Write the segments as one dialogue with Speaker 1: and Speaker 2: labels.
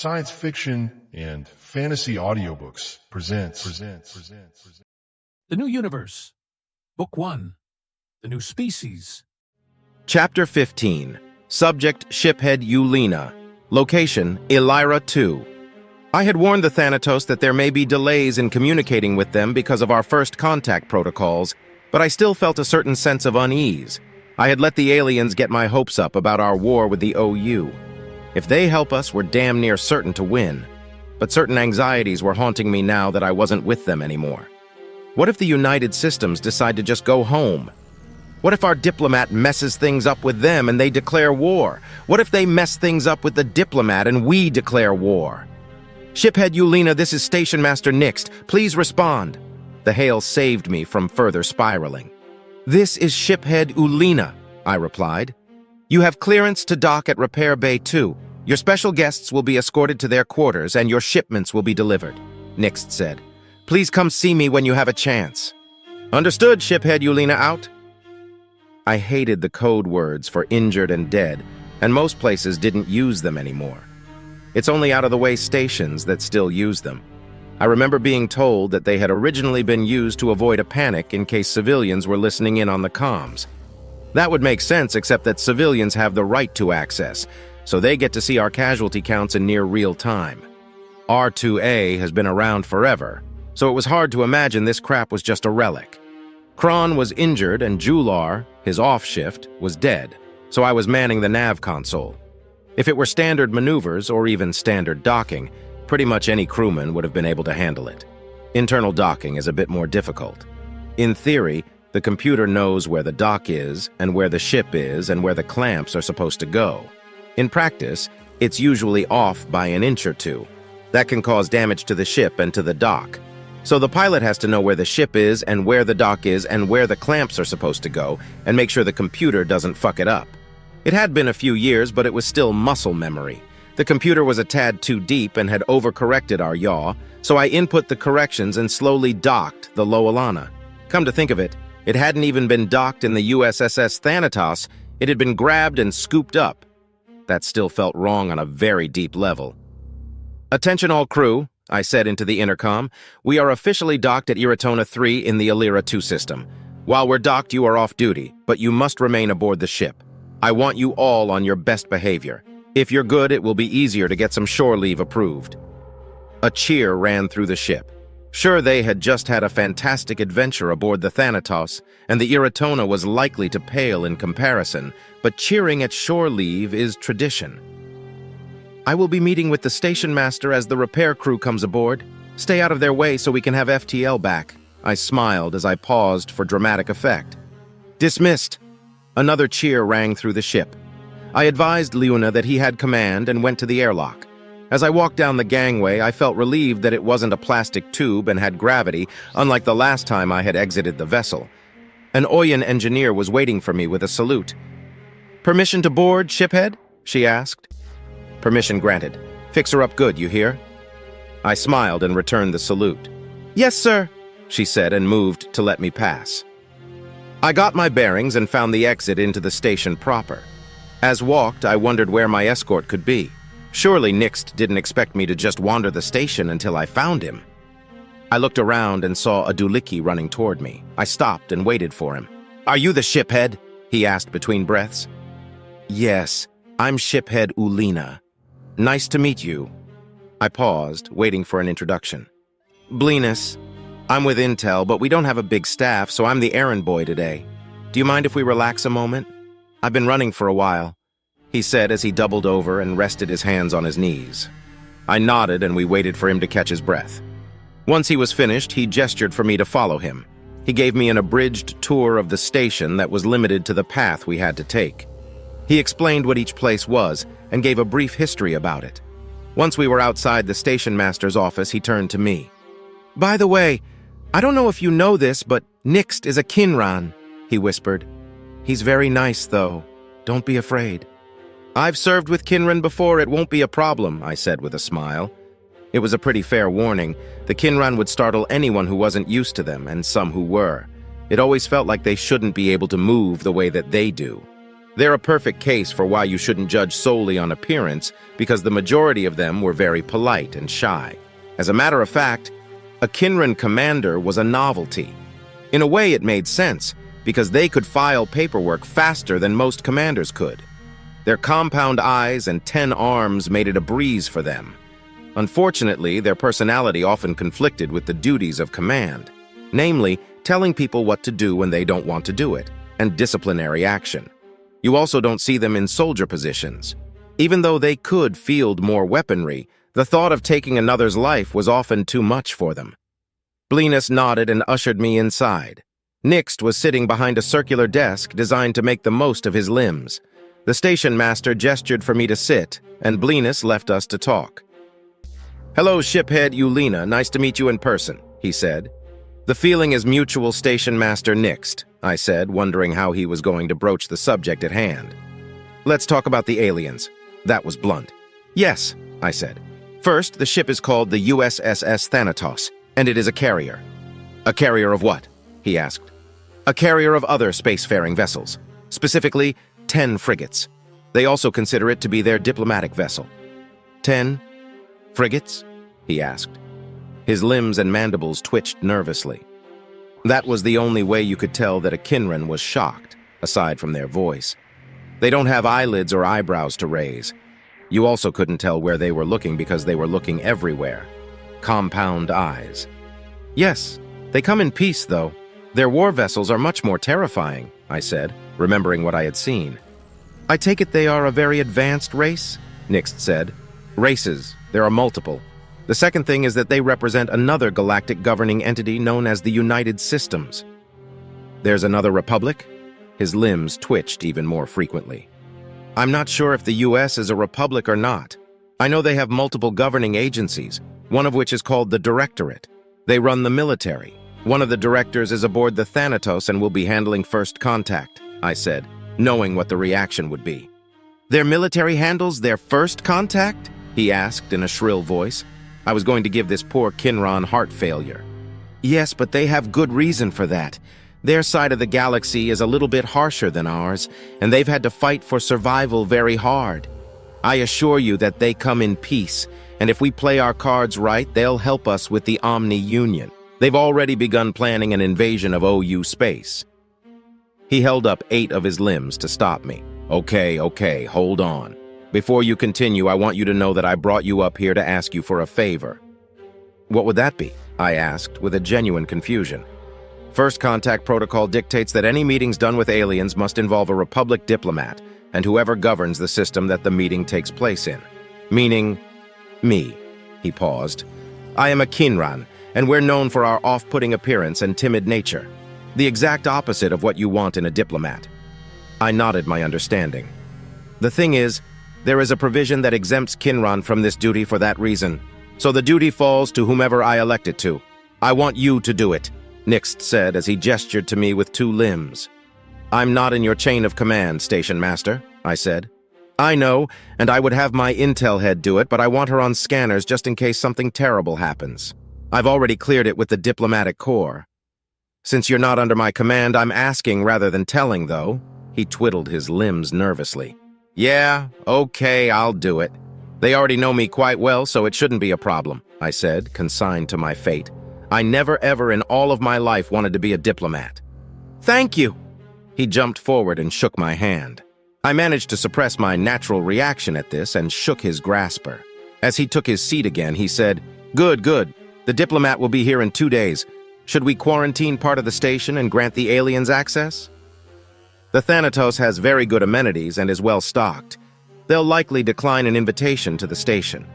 Speaker 1: Science Fiction and Fantasy Audiobooks presents.
Speaker 2: The New Universe, Book 1, The New Species.
Speaker 3: Chapter 15. Subject Shiphead Lowelana. Location Elira II. I had warned the Thanatos that there may be delays in communicating with them because of our first contact protocols, but I still felt a certain sense of unease. I had let the aliens get my hopes up about our war with the OU. If they help us, we're damn near certain to win. But certain anxieties were haunting me now that I wasn't with them anymore. What if the United Systems decide to just go home? What if our diplomat messes things up with them and they declare war? What if they mess things up with the diplomat and we declare war? Shiphead Lowelana, this is Station Master Nixt. Please respond. The hail saved me from further spiraling. This is Shiphead Lowelana, I replied. You have clearance to dock at Repair Bay 2. Your special guests will be escorted to their quarters and your shipments will be delivered, Nixt said. Please come see me when you have a chance. Understood, Shiphead Lowelana out. I hated the code words for injured and dead, and most places didn't use them anymore. It's only out-of-the-way stations that still use them. I remember being told that they had originally been used to avoid a panic in case civilians were listening in on the comms. That would make sense, except that civilians have the right to access, so they get to see our casualty counts in near real time. R2A has been around forever, so it was hard to imagine this crap was just a relic. Kron was injured and Jular, his off-shift, was dead, so I was manning the nav console. If it were standard maneuvers or even standard docking, pretty much any crewman would have been able to handle it. Internal docking is a bit more difficult. In theory, the computer knows where the dock is and where the ship is and where the clamps are supposed to go. In practice, it's usually off by an inch or two. That can cause damage to the ship and to the dock. So the pilot has to know where the ship is and where the dock is and where the clamps are supposed to go and make sure the computer doesn't fuck it up. It had been a few years, but it was still muscle memory. The computer was a tad too deep and had overcorrected our yaw, so I input the corrections and slowly docked the Lowelana. Come to think of it, it hadn't even been docked in the USSS Thanatos, it had been grabbed and scooped up. That still felt wrong on a very deep level. Attention all crew, I said into the intercom. We are officially docked at Iratona 3 in the Elira 2 system. While we're docked, you are off duty, but you must remain aboard the ship. I want you all on your best behavior. If you're good, it will be easier to get some shore leave approved. A cheer ran through the ship. Sure, they had just had a fantastic adventure aboard the Thanatos, and the Iratona was likely to pale in comparison, but cheering at shore leave is tradition. I will be meeting with the station master as the repair crew comes aboard. Stay out of their way so we can have FTL back. I smiled as I paused for dramatic effect. Dismissed. Another cheer rang through the ship. I advised Lowelana that he had command and went to the airlock. As I walked down the gangway, I felt relieved that it wasn't a plastic tube and had gravity, unlike the last time I had exited the vessel. An Oyan engineer was waiting for me with a salute. Permission to board, shiphead? She asked. Permission granted. Fix her up good, you hear? I smiled and returned the salute. Yes, sir, she said and moved to let me pass. I got my bearings and found the exit into the station proper. As walked, I wondered where my escort could be. Surely Nixt didn't expect me to just wander the station until I found him. I looked around and saw a Duliki running toward me. I stopped and waited for him. Are you the shiphead? He asked between breaths. Yes, I'm Shiphead Lowelana. Nice to meet you. I paused, waiting for an introduction. Blenus. I'm with Intel, but we don't have a big staff, so I'm the errand boy today. Do you mind if we relax a moment? I've been running for a while, he said as he doubled over and rested his hands on his knees. I nodded and we waited for him to catch his breath. Once he was finished, he gestured for me to follow him. He gave me an abridged tour of the station that was limited to the path we had to take. He explained what each place was and gave a brief history about it. Once we were outside the station master's office, he turned to me. By the way, I don't know if you know this, but Nixt is a Kinran, he whispered. He's very nice, though. Don't be afraid. I've served with Kinran before, it won't be a problem, I said with a smile. It was a pretty fair warning. The Kinran would startle anyone who wasn't used to them, and some who were. It always felt like they shouldn't be able to move the way that they do. They're a perfect case for why you shouldn't judge solely on appearance, because the majority of them were very polite and shy. As a matter of fact, a Kinran commander was a novelty. In a way, it made sense, because they could file paperwork faster than most commanders could. Their compound eyes and 10 arms made it a breeze for them. Unfortunately, their personality often conflicted with the duties of command, namely, telling people what to do when they don't want to do it, and disciplinary action. You also don't see them in soldier positions. Even though they could field more weaponry, the thought of taking another's life was often too much for them. Blenus nodded and ushered me inside. Nixt was sitting behind a circular desk designed to make the most of his limbs. The station master gestured for me to sit, and Blenus left us to talk. "Hello, shiphead Lowelana, nice to meet you in person," he said. "The feeling is mutual, Station Master Nixt," I said, wondering how he was going to broach the subject at hand. "Let's talk about the aliens." That was blunt. "Yes," I said. "First, the ship is called the USS Thanatos, and it is a carrier." "A carrier of what?" he asked. "A carrier of other spacefaring vessels, specifically 10 frigates. They also consider it to be their diplomatic vessel." 10 frigates? He asked. His limbs and mandibles twitched nervously. That was the only way you could tell that a Kinran was shocked, aside from their voice. They don't have eyelids or eyebrows to raise. You also couldn't tell where they were looking because they were looking everywhere. Compound eyes. "Yes, they come in peace, though. Their war vessels are much more terrifying," I said, remembering what I had seen. "I take it they are a very advanced race?" Nixt said. "Races. There are multiple. The second thing is that they represent another galactic governing entity known as the United Systems." "There's another republic?" His limbs twitched even more frequently. "I'm not sure if the US is a republic or not. I know they have multiple governing agencies, one of which is called the Directorate. They run the military. One of the directors is aboard the Thanatos and will be handling first contact," I said, knowing what the reaction would be. "Their military handles their first contact?" he asked in a shrill voice. I was going to give this poor Kinran heart failure. "Yes, but they have good reason for that. Their side of the galaxy is a little bit harsher than ours, and they've had to fight for survival very hard. I assure you that they come in peace, and if we play our cards right, they'll help us with the Omni-Union. They've already begun planning an invasion of OU space." He held up 8 of his limbs to stop me. Okay, hold on. Before you continue, I want you to know that I brought you up here to ask you for a favor." "What would that be?" I asked, with a genuine confusion. "First contact protocol dictates that any meetings done with aliens must involve a Republic diplomat, and whoever governs the system that the meeting takes place in. Meaning, me." He paused. "I am a Kinran, and we're known for our off-putting appearance and timid nature. The exact opposite of what you want in a diplomat." I nodded my understanding. "The thing is, there is a provision that exempts Kinran from this duty for that reason, so the duty falls to whomever I elect it to. I want you to do it," Nixt said as he gestured to me with 2 limbs. "I'm not in your chain of command, Station Master," I said. "I know, and I would have my intel head do it, but I want her on scanners just in case something terrible happens. I've already cleared it with the diplomatic corps. Since you're not under my command, I'm asking rather than telling, though." He twiddled his limbs nervously. "Yeah, okay, I'll do it. They already know me quite well, so it shouldn't be a problem," I said, consigned to my fate. I never ever in all of my life wanted to be a diplomat. "Thank you." He jumped forward and shook my hand. I managed to suppress my natural reaction at this and shook his grasper. As he took his seat again, he said, Good. The diplomat will be here in 2 days. Should we quarantine part of the station and grant the aliens access?" "The Thanatos has very good amenities and is well stocked. They'll likely decline an invitation to the station.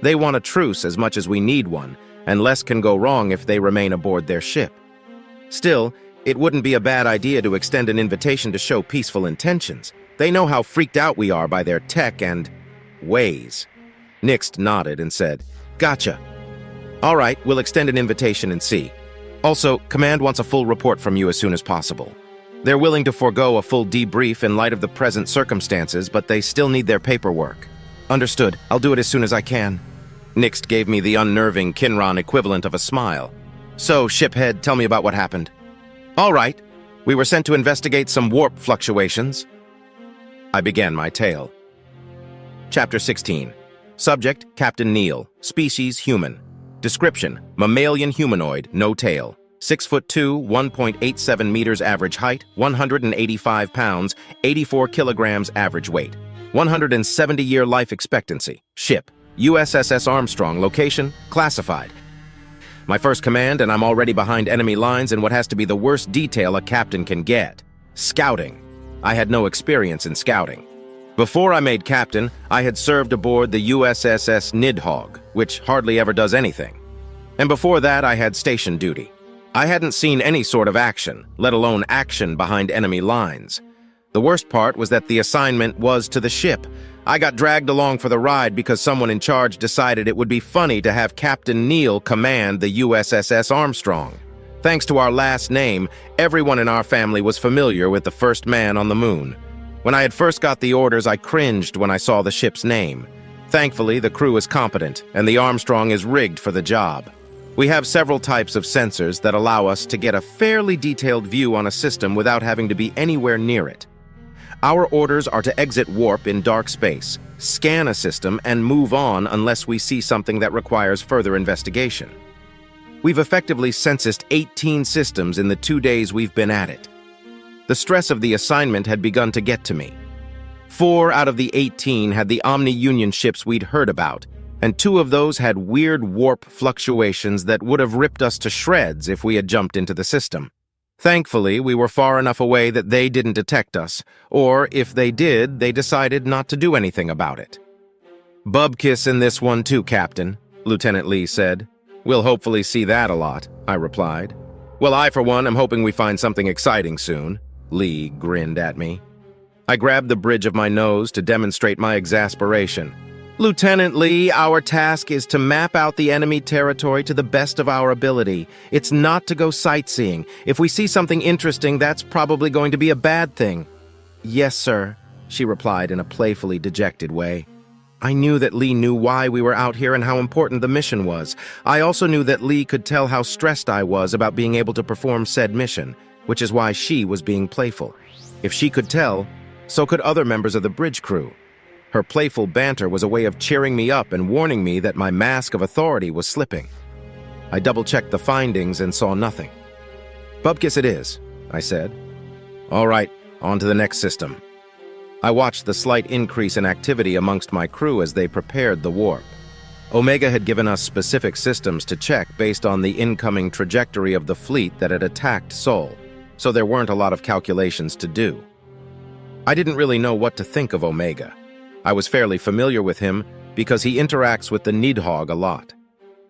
Speaker 3: They want a truce as much as we need one, and less can go wrong if they remain aboard their ship. Still, it wouldn't be a bad idea to extend an invitation to show peaceful intentions. They know how freaked out we are by their tech and ways." Nixt nodded and said, "Gotcha. All right, we'll extend an invitation and see. Also, Command wants a full report from you as soon as possible. They're willing to forego a full debrief in light of the present circumstances, but they still need their paperwork." "Understood. I'll do it as soon as I can." Nixt gave me the unnerving Kinran equivalent of a smile. "So, shiphead, tell me about what happened." "All right. We were sent to investigate some warp fluctuations." I began my tale. Chapter 16. Subject, Captain Neil. Species, human. Description, mammalian humanoid, no tail. 6'2", 1.87 meters average height, 185 pounds, 84 kilograms average weight. 170-year life expectancy. Ship, USS Armstrong. Location, classified. My first command, and I'm already behind enemy lines in what has to be the worst detail a captain can get. Scouting. I had no experience in scouting. Before I made captain, I had served aboard the USS Nidhogg, which hardly ever does anything. And before that, I had station duty. I hadn't seen any sort of action, let alone action behind enemy lines. The worst part was that the assignment was to the ship. I got dragged along for the ride because someone in charge decided it would be funny to have Captain Neil command the USS Armstrong. Thanks to our last name, everyone in our family was familiar with the first man on the moon. When I had first got the orders, I cringed when I saw the ship's name. Thankfully, the crew is competent, and the Armstrong is rigged for the job. We have several types of sensors that allow us to get a fairly detailed view on a system without having to be anywhere near it. Our orders are to exit warp in dark space, scan a system, and move on unless we see something that requires further investigation. We've effectively censused 18 systems in the 2 days we've been at it. The stress of the assignment had begun to get to me. 4 out of the 18 had the Omni-Union ships we'd heard about, and 2 of those had weird warp fluctuations that would have ripped us to shreds if we had jumped into the system. Thankfully, we were far enough away that they didn't detect us, or if they did, they decided not to do anything about it. "Bubkiss in this one too, Captain," Lieutenant Lee said. "We'll hopefully see that a lot," I replied. "Well, I, for one, am hoping we find something exciting soon." Lee grinned at me. I grabbed the bridge of my nose to demonstrate my exasperation. "Lieutenant Lee, our task is to map out the enemy territory to the best of our ability. It's not to go sightseeing. If we see something interesting, that's probably going to be a bad thing." "Yes, sir," she replied in a playfully dejected way. I knew that Lee knew why we were out here and how important the mission was. I also knew that Lee could tell how stressed I was about being able to perform said mission, which is why she was being playful. If she could tell, so could other members of the bridge crew. Her playful banter was a way of cheering me up and warning me that my mask of authority was slipping. I double-checked the findings and saw nothing. "Bubkiss it is," I said. "All right, on to the next system." I watched the slight increase in activity amongst my crew as they prepared the warp. Omega had given us specific systems to check based on the incoming trajectory of the fleet that had attacked Sol, so there weren't a lot of calculations to do. I didn't really know what to think of Omega. I was fairly familiar with him because he interacts with the Nidhogg a lot.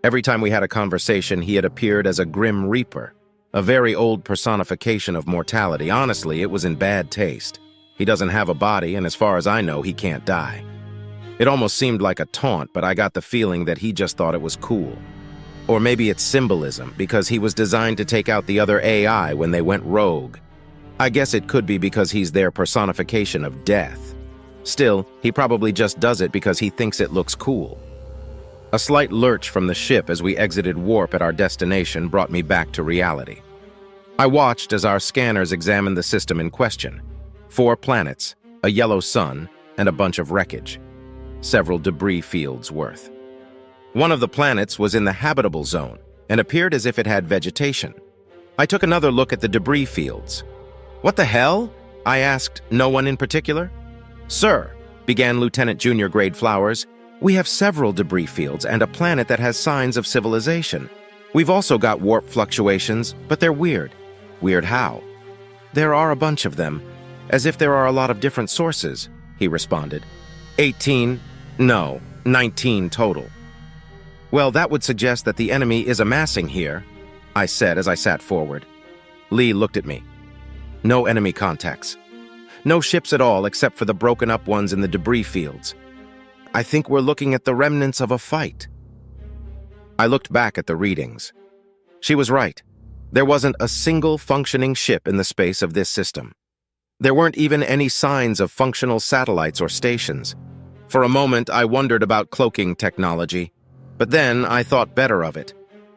Speaker 3: Every time we had a conversation, he had appeared as a Grim Reaper, a very old personification of mortality. Honestly, it was in bad taste. He doesn't have a body, and as far as I know, he can't die. It almost seemed like a taunt, but I got the feeling that he just thought it was cool. Or maybe it's symbolism, because he was designed to take out the other AI when they went rogue. I guess it could be because he's their personification of death. Still, he probably just does it because he thinks it looks cool. A slight lurch from the ship as we exited warp at our destination brought me back to reality. I watched as our scanners examined the system in question. 4 planets, a yellow sun, and a bunch of wreckage. Several debris fields worth. One of the planets was in the habitable zone and appeared as if it had vegetation. I took another look at the debris fields. "What the hell?" I asked no one in particular. "Sir," began Lieutenant Junior Grade Flowers, "we have several debris fields and a planet that has signs of civilization. We've also got warp fluctuations, but they're weird." "Weird how?" "There are a bunch of them, as if there are a lot of different sources," he responded. 19 total. "Well, that would suggest that the enemy is amassing here," I said as I sat forward. Lee looked at me. "No enemy contacts. No ships at all except for the broken-up ones in the debris fields. I think we're looking at the remnants of a fight." I looked back at the readings. She was right. There wasn't a single functioning ship in the space of this system. There weren't even any signs of functional satellites or stations. For a moment, I wondered about cloaking technology, but then I thought better of it.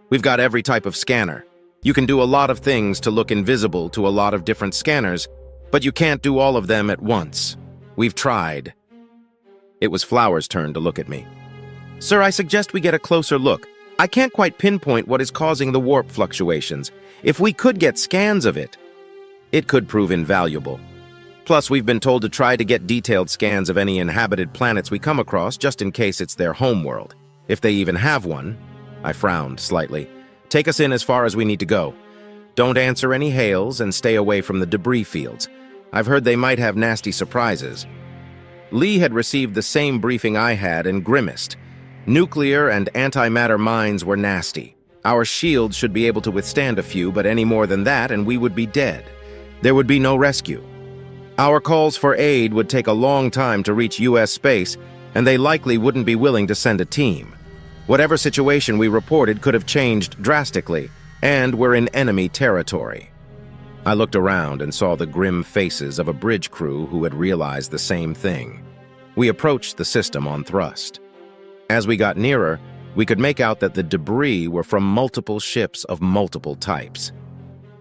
Speaker 3: We've got every type of scanner. You can do a lot of things to look invisible to a lot of different scanners, but you can't do all of them at once. We've tried. It was Flower's turn to look at me. Sir, I suggest we get a closer look. I can't quite pinpoint what is causing the warp fluctuations. If we could get scans of it, it could prove invaluable. Plus, we've been told to try to get detailed scans of any inhabited planets we come across, just in case it's their homeworld. If they even have one. I frowned slightly. Take us in as far as we need to go. Don't answer any hails and stay away from the debris fields. I've heard they might have nasty surprises. Lee had received the same briefing I had and grimaced. Nuclear and antimatter mines were nasty. Our shields should be able to withstand a few, but any more than that and we would be dead. There would be no rescue. Our calls for aid would take a long time to reach U.S. space, and they likely wouldn't be willing to send a team. Whatever situation we reported could have changed drastically, and we're in enemy territory. I looked around and saw the grim faces of a bridge crew who had realized the same thing. We approached the system on thrust. As we got nearer, we could make out that the debris were from multiple ships of multiple types.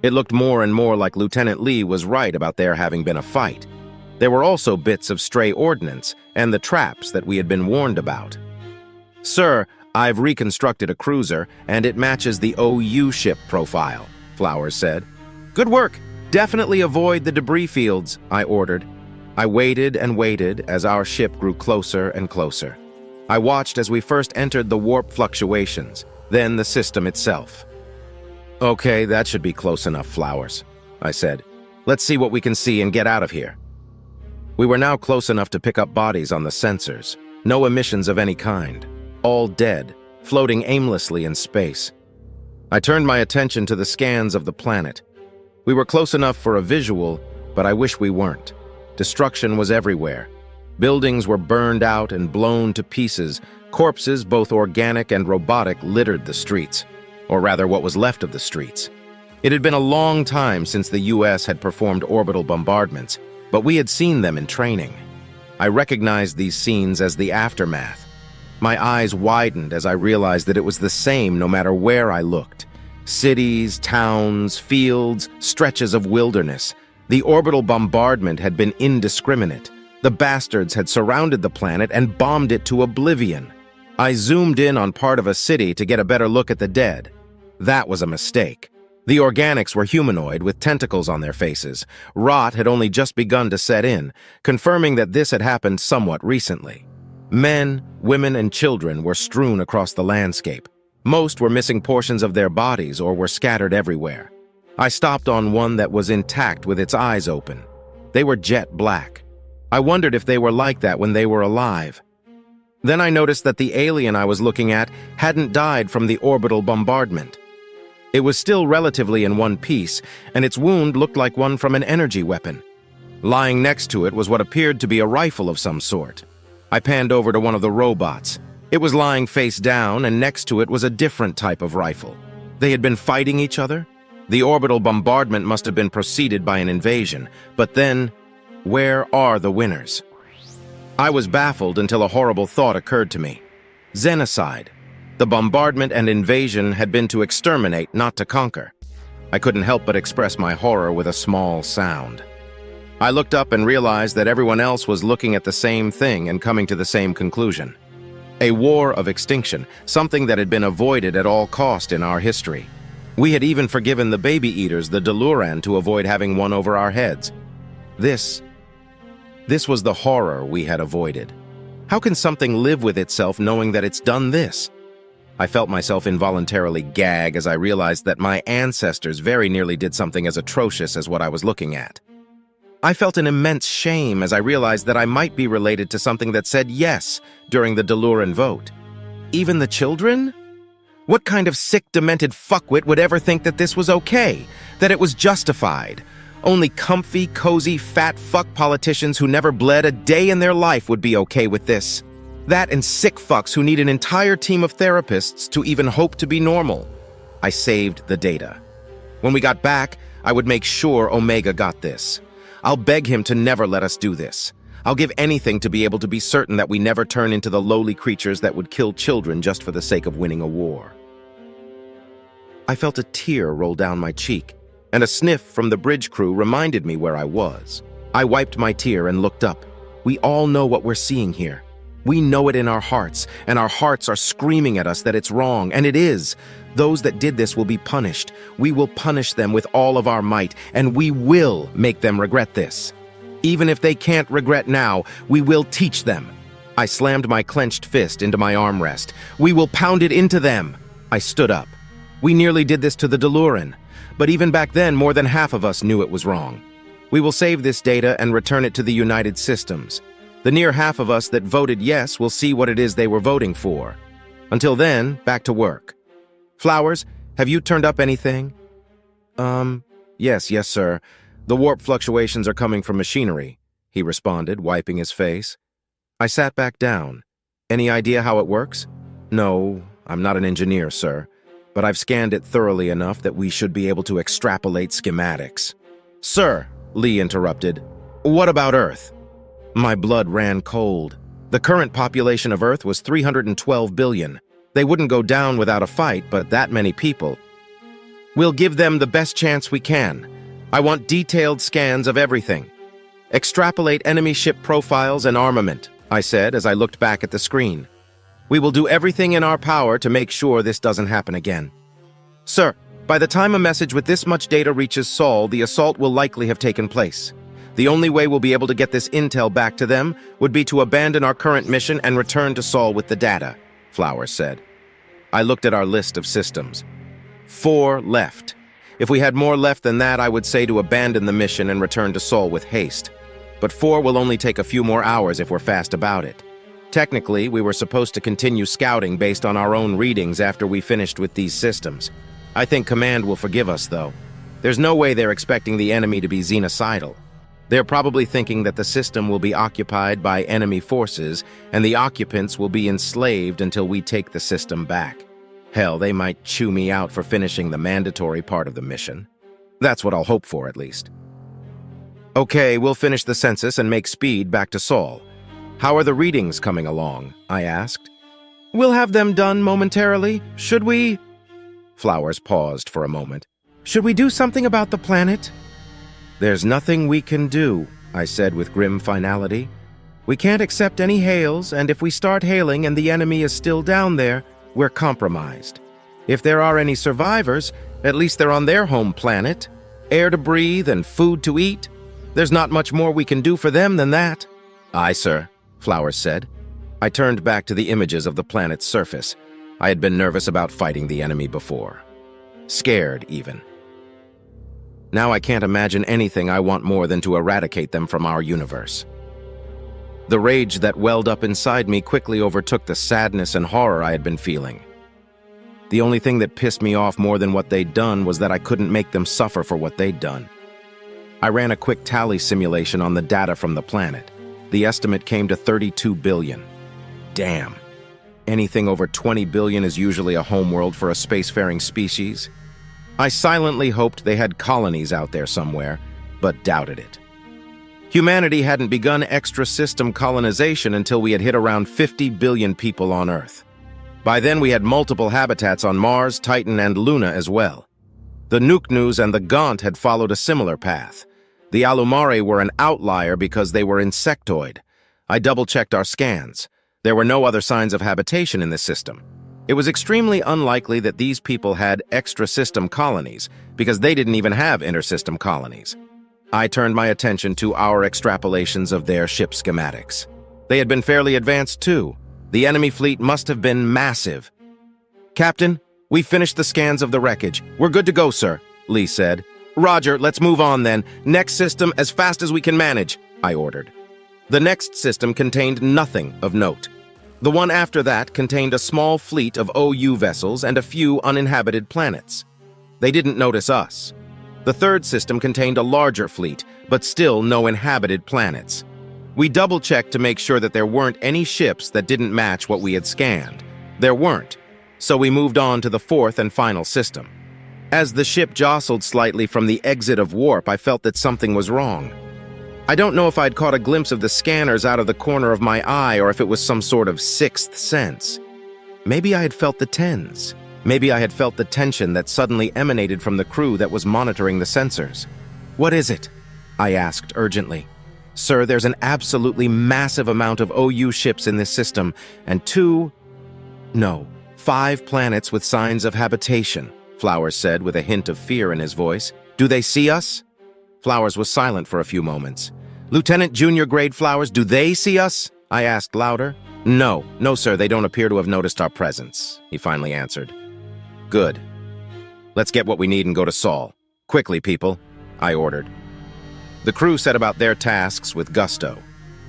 Speaker 3: It looked more and more like Lieutenant Lee was right about there having been a fight. There were also bits of stray ordnance and the traps that we had been warned about. Sir, I've reconstructed a cruiser, and it matches the OU ship profile, Flowers said. Good work. Definitely avoid the debris fields, I ordered. I waited and waited as our ship grew closer and closer. I watched as we first entered the warp fluctuations, then the system itself. Okay, that should be close enough, Flowers, I said. Let's see what we can see and get out of here. We were now close enough to pick up bodies on the sensors. No emissions of any kind. All dead, floating aimlessly in space. I turned my attention to the scans of the planet. We were close enough for a visual, but I wish we weren't. Destruction was everywhere. Buildings were burned out and blown to pieces. Corpses, both organic and robotic, littered the streets. Or rather, what was left of the streets. It had been a long time since the U.S. had performed orbital bombardments, but we had seen them in training. I recognized these scenes as the aftermath. My eyes widened as I realized that it was the same no matter where I looked. Cities, towns, fields, stretches of wilderness. The orbital bombardment had been indiscriminate. The bastards had surrounded the planet and bombed it to oblivion. I zoomed in on part of a city to get a better look at the dead. That was a mistake. The organics were humanoid with tentacles on their faces. Rot had only just begun to set in, confirming that this had happened somewhat recently. Men, women, and children were strewn across the landscape. Most were missing portions of their bodies or were scattered everywhere. I stopped on one that was intact with its eyes open. They were jet black. I wondered if they were like that when they were alive. Then I noticed that the alien I was looking at hadn't died from the orbital bombardment. It was still relatively in one piece, and its wound looked like one from an energy weapon. Lying next to it was what appeared to be a rifle of some sort. I panned over to one of the robots. It was lying face down, and next to it was a different type of rifle. They had been fighting each other? The orbital bombardment must have been preceded by an invasion. But then, where are the winners? I was baffled until a horrible thought occurred to me. Xenocide. The bombardment and invasion had been to exterminate, not to conquer. I couldn't help but express my horror with a small sound. I looked up and realized that everyone else was looking at the same thing and coming to the same conclusion. A war of extinction, something that had been avoided at all cost in our history. We had even forgiven the baby eaters the Deluran to avoid having one over our heads. This was the horror we had avoided. How can something live with itself knowing that it's done this? I felt myself involuntarily gag as I realized that my ancestors very nearly did something as atrocious as what I was looking at. I felt an immense shame as I realized that I might be related to something that said yes during the Deluran vote. Even the children? What kind of sick, demented fuckwit would ever think that this was okay? That it was justified? Only comfy, cozy, fat fuck politicians who never bled a day in their life would be okay with this. That and sick fucks who need an entire team of therapists to even hope to be normal. I saved the data. When we got back, I would make sure Omega got this. I'll beg him to never let us do this. I'll give anything to be able to be certain that we never turn into the lowly creatures that would kill children just for the sake of winning a war. I felt a tear roll down my cheek, and a sniff from the bridge crew reminded me where I was. I wiped my tear and looked up. We all know what we're seeing here. We know it in our hearts, and our hearts are screaming at us that it's wrong, and it is. Those that did this will be punished. We will punish them with all of our might, and we will make them regret this. Even if they can't regret now, we will teach them. I slammed my clenched fist into my armrest. We will pound it into them. I stood up. We nearly did this to the Deluran, but even back then, more than half of us knew it was wrong. We will save this data and return it to the United Systems. The near half of us that voted yes will see what it is they were voting for. Until then, back to work. Flowers, have you turned up anything? Yes, sir. The warp fluctuations are coming from machinery, he responded, wiping his face. I sat back down. Any idea how it works? No, I'm not an engineer, sir, but I've scanned it thoroughly enough that we should be able to extrapolate schematics. Sir, Lee interrupted, what about Earth? My blood ran cold. The current population of Earth was 312 billion. They wouldn't go down without a fight, but that many people. We'll give them the best chance we can. I want detailed scans of everything. Extrapolate enemy ship profiles and armament, I said as I looked back at the screen. We will do everything in our power to make sure this doesn't happen again. Sir, by the time a message with this much data reaches Sol, the assault will likely have taken place. The only way we'll be able to get this intel back to them would be to abandon our current mission and return to Sol with the data, Flowers said. I looked at our list of systems. 4 left. If we had more left than that, I would say to abandon the mission and return to Sol with haste. But 4 will only take a few more hours if we're fast about it. Technically, we were supposed to continue scouting based on our own readings after we finished with these systems. I think Command will forgive us, though. There's no way they're expecting the enemy to be xenocidal. They're probably thinking that the system will be occupied by enemy forces, and the occupants will be enslaved until we take the system back. Hell, they might chew me out for finishing the mandatory part of the mission. That's what I'll hope for, at least. Okay, we'll finish the census and make speed back to Sol. How are the readings coming along? I asked. We'll have them done momentarily. Should we? Flowers paused for a moment. Should we do something about the planet? There's nothing we can do, I said with grim finality. We can't accept any hails, and if we start hailing and the enemy is still down there, we're compromised. If there are any survivors, at least they're on their home planet. Air to breathe and food to eat. There's not much more we can do for them than that. Aye, sir, Flowers said. I turned back to the images of the planet's surface. I had been nervous about fighting the enemy before. Scared, even. Now I can't imagine anything I want more than to eradicate them from our universe. The rage that welled up inside me quickly overtook the sadness and horror I had been feeling. The only thing that pissed me off more than what they'd done was that I couldn't make them suffer for what they'd done. I ran a quick tally simulation on the data from the planet. The estimate came to 32 billion. Damn. Anything over 20 billion is usually a homeworld for a spacefaring species. I silently hoped they had colonies out there somewhere, but doubted it. Humanity hadn't begun extra-system colonization until we had hit around 50 billion people on Earth. By then we had multiple habitats on Mars, Titan, and Luna as well. The Nuknus and the Gaunt had followed a similar path. The Alumare were an outlier because they were insectoid. I double-checked our scans. There were no other signs of habitation in this system. It was extremely unlikely that these people had extra-system colonies, because they didn't even have inter-system colonies. I turned my attention to our extrapolations of their ship schematics. They had been fairly advanced, too. The enemy fleet must have been massive. Captain, we finished the scans of the wreckage. We're good to go, sir, Lee said. Roger, let's move on then. Next system as fast as we can manage, I ordered. The next system contained nothing of note. The one after that contained a small fleet of OU vessels and a few uninhabited planets. They didn't notice us. The third system contained a larger fleet, but still no inhabited planets. We double-checked to make sure that there weren't any ships that didn't match what we had scanned. There weren't, so we moved on to the fourth and final system. As the ship jostled slightly from the exit of warp, I felt that something was wrong. I don't know if I'd caught a glimpse of the scanners out of the corner of my eye or if it was some sort of sixth sense. Maybe I had felt the tens. Maybe I had felt the tension that suddenly emanated from the crew that was monitoring the sensors. What is it? I asked urgently. Sir, there's an absolutely massive amount of OU ships in this system, and 5 planets with signs of habitation, Flowers said with a hint of fear in his voice. Do they see us? Flowers was silent for a few moments. Lieutenant Junior Grade Flowers, do they see us? I asked louder. No, sir, they don't appear to have noticed our presence, he finally answered. Good. Let's get what we need and go to Sol. Quickly, people, I ordered. The crew set about their tasks with gusto.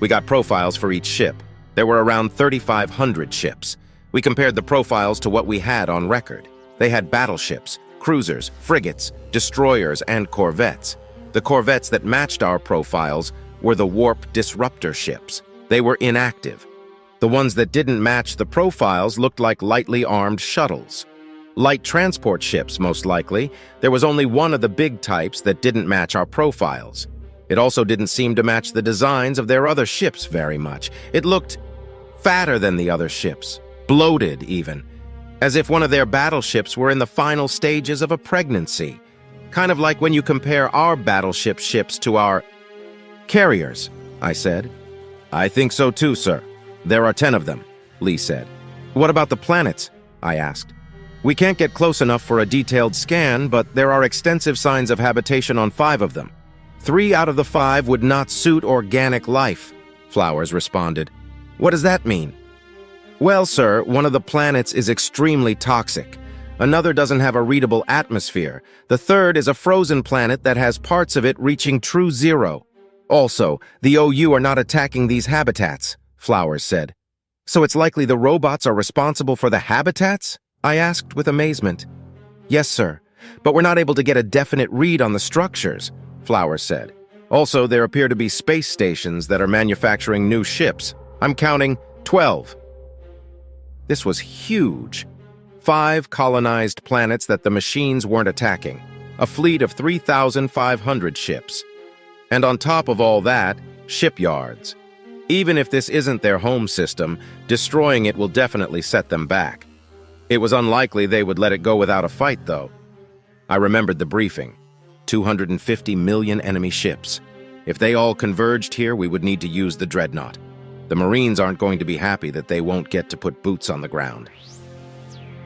Speaker 3: We got profiles for each ship. There were around 3,500 ships. We compared the profiles to what we had on record. They had battleships, cruisers, frigates, destroyers, and corvettes. The corvettes that matched our profiles were the warp disruptor ships. They were inactive. The ones that didn't match the profiles looked like lightly armed shuttles. Light transport ships, most likely. There was only one of the big types that didn't match our profiles. It also didn't seem to match the designs of their other ships very much. It looked fatter than the other ships, bloated even, as if one of their battleships were in the final stages of a pregnancy. Kind of like when you compare our battleship ships to our carriers, I said. I think so too, sir. There are 10 of them, Lee said. What about the planets? I asked. We can't get close enough for a detailed scan, but there are extensive signs of habitation on 5 of them. 3 out of the 5 would not suit organic life, Flowers responded. What does that mean? Well, sir, one of the planets is extremely toxic. Another doesn't have a readable atmosphere. The third is a frozen planet that has parts of it reaching true zero. Also, the OU are not attacking these habitats, Flowers said. So it's likely the robots are responsible for the habitats? I asked with amazement. Yes, sir, but we're not able to get a definite read on the structures, Flowers said. Also, there appear to be space stations that are manufacturing new ships. I'm counting 12. This was huge. 5 colonized planets that the machines weren't attacking. A fleet of 3,500 ships. And on top of all that, shipyards. Even if this isn't their home system, destroying it will definitely set them back. It was unlikely they would let it go without a fight, though. I remembered the briefing. 250 million enemy ships. If they all converged here, we would need to use the Dreadnought. The Marines aren't going to be happy that they won't get to put boots on the ground.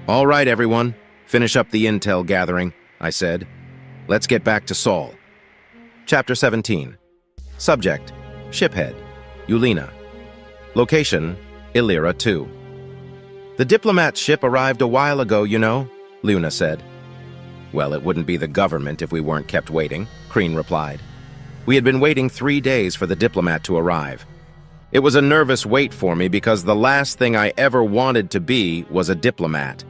Speaker 3: All right, everyone. Finish up the intel gathering, I said. Let's get back to Sol. Chapter 17. Subject: Shiphead, Yulina. Location: Illyra II. The diplomat ship arrived a while ago, you know, Luna said. Well, it wouldn't be the government if we weren't kept waiting, Kreen replied. We had been waiting 3 days for the diplomat to arrive. It was a nervous wait for me because the last thing I ever wanted to be was a diplomat.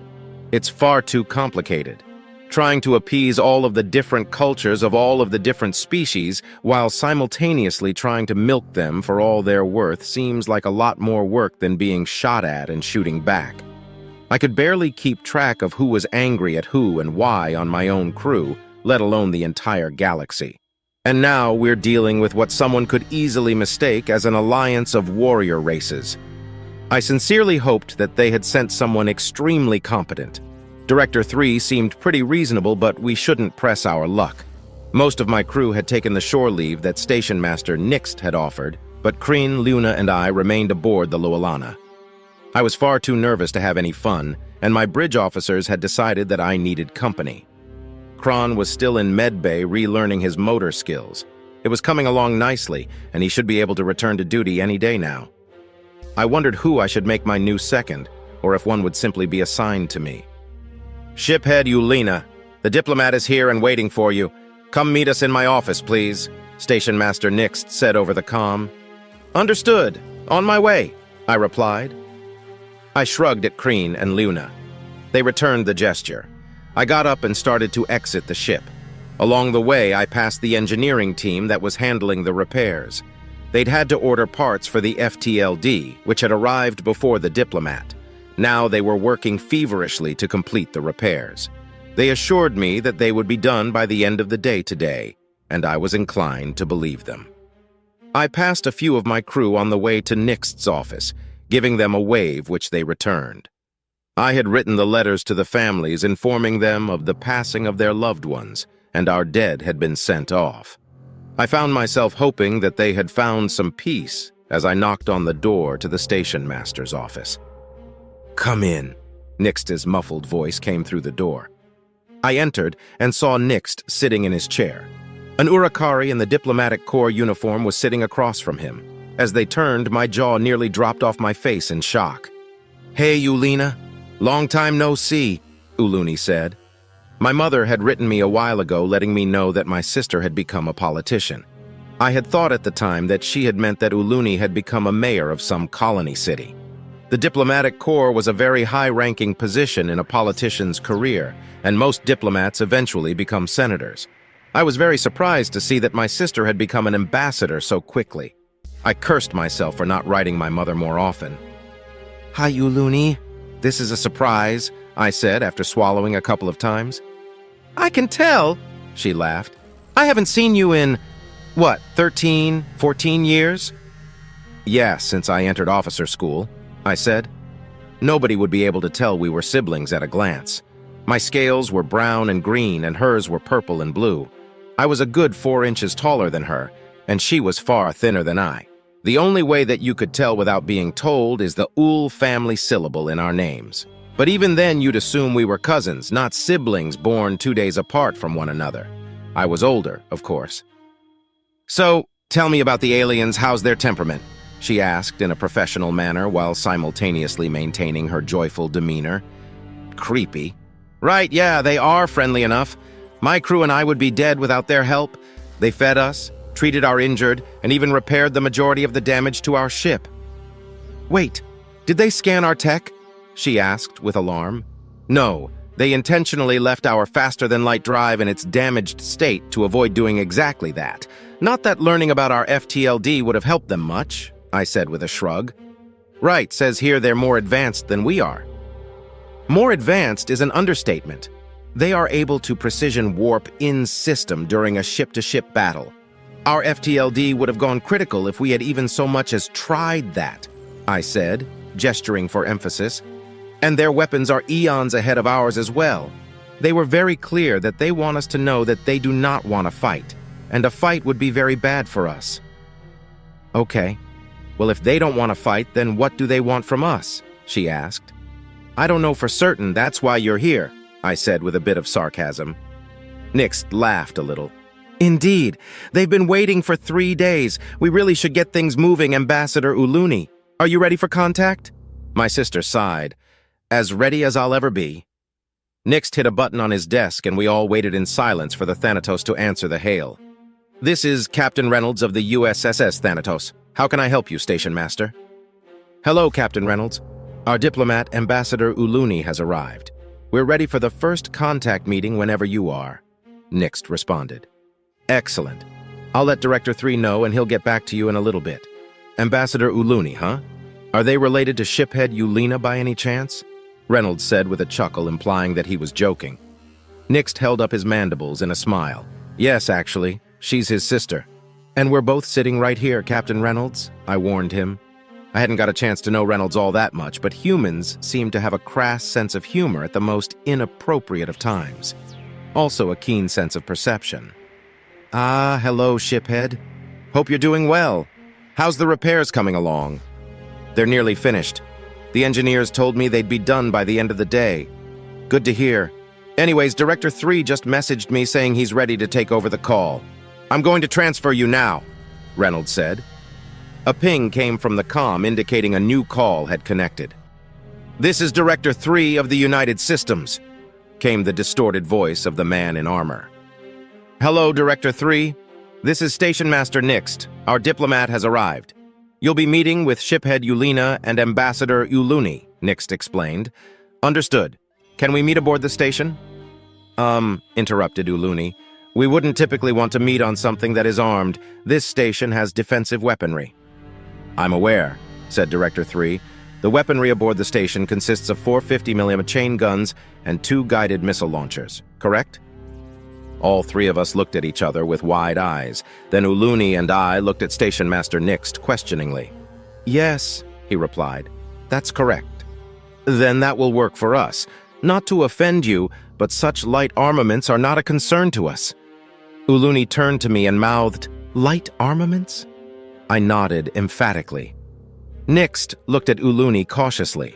Speaker 3: It's far too complicated. Trying to appease all of the different cultures of all of the different species while simultaneously trying to milk them for all their worth seems like a lot more work than being shot at and shooting back. I could barely keep track of who was angry at who and why on my own crew, let alone the entire galaxy. And now we're dealing with what someone could easily mistake as an alliance of warrior races. I sincerely hoped that they had sent someone extremely competent. Director 3 seemed pretty reasonable, but we shouldn't press our luck. Most of my crew had taken the shore leave that Station Master Nixt had offered, but Kreen, Luna, and I remained aboard the Lowelana. I was far too nervous to have any fun, and my bridge officers had decided that I needed company. Kron was still in medbay relearning his motor skills. It was coming along nicely, and he should be able to return to duty any day now. I wondered who I should make my new second, or if one would simply be assigned to me. Shiphead Yulina, the diplomat is here and waiting for you. Come meet us in my office, please, Station Master Nixt said over the comm. Understood. On my way, I replied. I shrugged at Kreen and Luna. They returned the gesture. I got up and started to exit the ship. Along the way, I passed the engineering team that was handling the repairs. They'd had to order parts for the FTLD, which had arrived before the diplomat. Now they were working feverishly to complete the repairs. They assured me that they would be done by the end of the day today, and I was inclined to believe them. I passed a few of my crew on the way to Nixt's office, giving them a wave which they returned. I had written the letters to the families informing them of the passing of their loved ones, and our dead had been sent off. I found myself hoping that they had found some peace as I knocked on the door to the station master's office. "Come in," Nixt's muffled voice came through the door. I entered and saw Nixt sitting in his chair. An Urakari in the diplomatic corps uniform was sitting across from him. As they turned, my jaw nearly dropped off my face in shock. "Hey, Yulina. Long time no see," Uluni said. My mother had written me a while ago letting me know that my sister had become a politician. I had thought at the time that she had meant that Uluni had become a mayor of some colony city. The diplomatic corps was a very high-ranking position in a politician's career, and most diplomats eventually become senators. I was very surprised to see that my sister had become an ambassador so quickly. I cursed myself for not writing my mother more often. "Hi, Uluni. This is a surprise," I said after swallowing a couple of times. "I can tell," she laughed. "I haven't seen you in, 13, 14 years? "Yeah, since I entered officer school," I said. Nobody would be able to tell we were siblings at a glance. My scales were brown and green, and hers were purple and blue. I was a good 4 inches taller than her, and she was far thinner than I. The only way that you could tell without being told is the Ul family syllable in our names. But even then, you'd assume we were cousins, not siblings born 2 days apart from one another. I was older, of course. "So, tell me about the aliens. How's their temperament?" she asked in a professional manner while simultaneously maintaining her joyful demeanor. Creepy. "Right, yeah, they are friendly enough. My crew and I would be dead without their help. They fed us, treated our injured, and even repaired the majority of the damage to our ship." "Wait, did they scan our tech?" she asked with alarm. "No, they intentionally left our faster-than-light drive in its damaged state to avoid doing exactly that. Not that learning about our FTLD would have helped them much," I said with a shrug. "Right, says here they're more advanced than we are." More advanced is an understatement. They are able to precision warp in-system during a ship-to-ship battle. Our FTLD would have gone critical if we had even so much as tried that, I said, gesturing for emphasis. And their weapons are eons ahead of ours as well. They were very clear that they want us to know that they do not want to fight, and a fight would be very bad for us. "Okay. Well, if they don't want to fight, then what do they want from us?" she asked. "I don't know for certain. That's why you're here," I said with a bit of sarcasm. Nixt laughed a little. "Indeed. They've been waiting for 3 days. We really should get things moving, Ambassador Uluni. Are you ready for contact?" My sister sighed. "As ready as I'll ever be." Nixt hit a button on his desk, and we all waited in silence for the Thanatos to answer the hail. "This is Captain Reynolds of the USSS Thanatos. How can I help you, Station Master?" "Hello, Captain Reynolds. Our diplomat, Ambassador Uluni, has arrived. We're ready for the first contact meeting whenever you are," Nixt responded. "Excellent. I'll let Director 3 know, and he'll get back to you in a little bit. Ambassador Uluni, huh? Are they related to shiphead Yulina by any chance?" Reynolds said with a chuckle implying that he was joking. Nixt held up his mandibles in a smile. "Yes, actually. She's his sister. And we're both sitting right here, Captain Reynolds," I warned him. I hadn't got a chance to know Reynolds all that much, but humans seem to have a crass sense of humor at the most inappropriate of times. Also a keen sense of perception. "Ah, hello, shiphead. Hope you're doing well. How's the repairs coming along?" "They're nearly finished. The engineers told me they'd be done by the end of the day." "Good to hear. Anyways, Director 3 just messaged me saying he's ready to take over the call. I'm going to transfer you now," Reynolds said. A ping came from the comm indicating a new call had connected. "This is Director 3 of the United Systems," came the distorted voice of the man in armor. "Hello, Director 3. This is Station Master Nixt. Our diplomat has arrived. You'll be meeting with shiphead Yulina and Ambassador Uluni," Nixt explained. "Understood. Can we meet aboard the station?" Interrupted Uluni. "We wouldn't typically want to meet on something that is armed. This station has defensive weaponry." "I'm aware," said Director 3. "The weaponry aboard the station consists of 450mm chain guns and 2 guided missile launchers, correct?" All 3 of us looked at each other with wide eyes. Then Uluni and I looked at Station Master Nixt questioningly. "Yes," he replied. "That's correct." "Then that will work for us. Not to offend you, but such light armaments are not a concern to us." Uluni turned to me and mouthed, Light armaments? I nodded emphatically. Nixt looked at Uluni cautiously.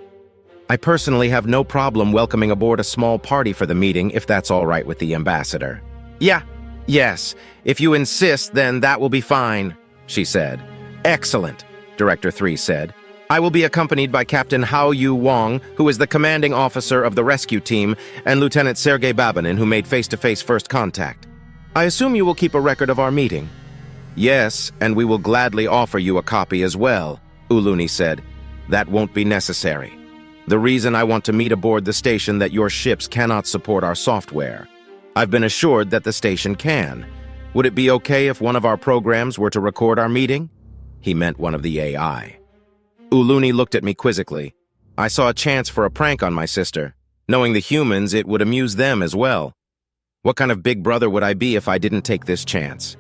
Speaker 3: I personally have no problem welcoming aboard a small party for the meeting if that's all right with the ambassador. Yes, if you insist, then that will be fine, she said. Excellent, Director 3 said. I will be accompanied by Captain Hao Yu Wang, who is the commanding officer of the rescue team, and Lieutenant Sergei Babinin, who made face-to-face first contact. I assume you will keep a record of our meeting? Yes, and we will gladly offer you a copy as well, Uluni said. That won't be necessary. The reason I want to meet aboard the station that your ships cannot support our software. I've been assured that the station can. Would it be okay if one of our programs were to record our meeting? He meant one of the AI. Uluni looked at me quizzically. I saw a chance for a prank on my sister. Knowing the humans, it would amuse them as well. What kind of big brother would I be if I didn't take this chance?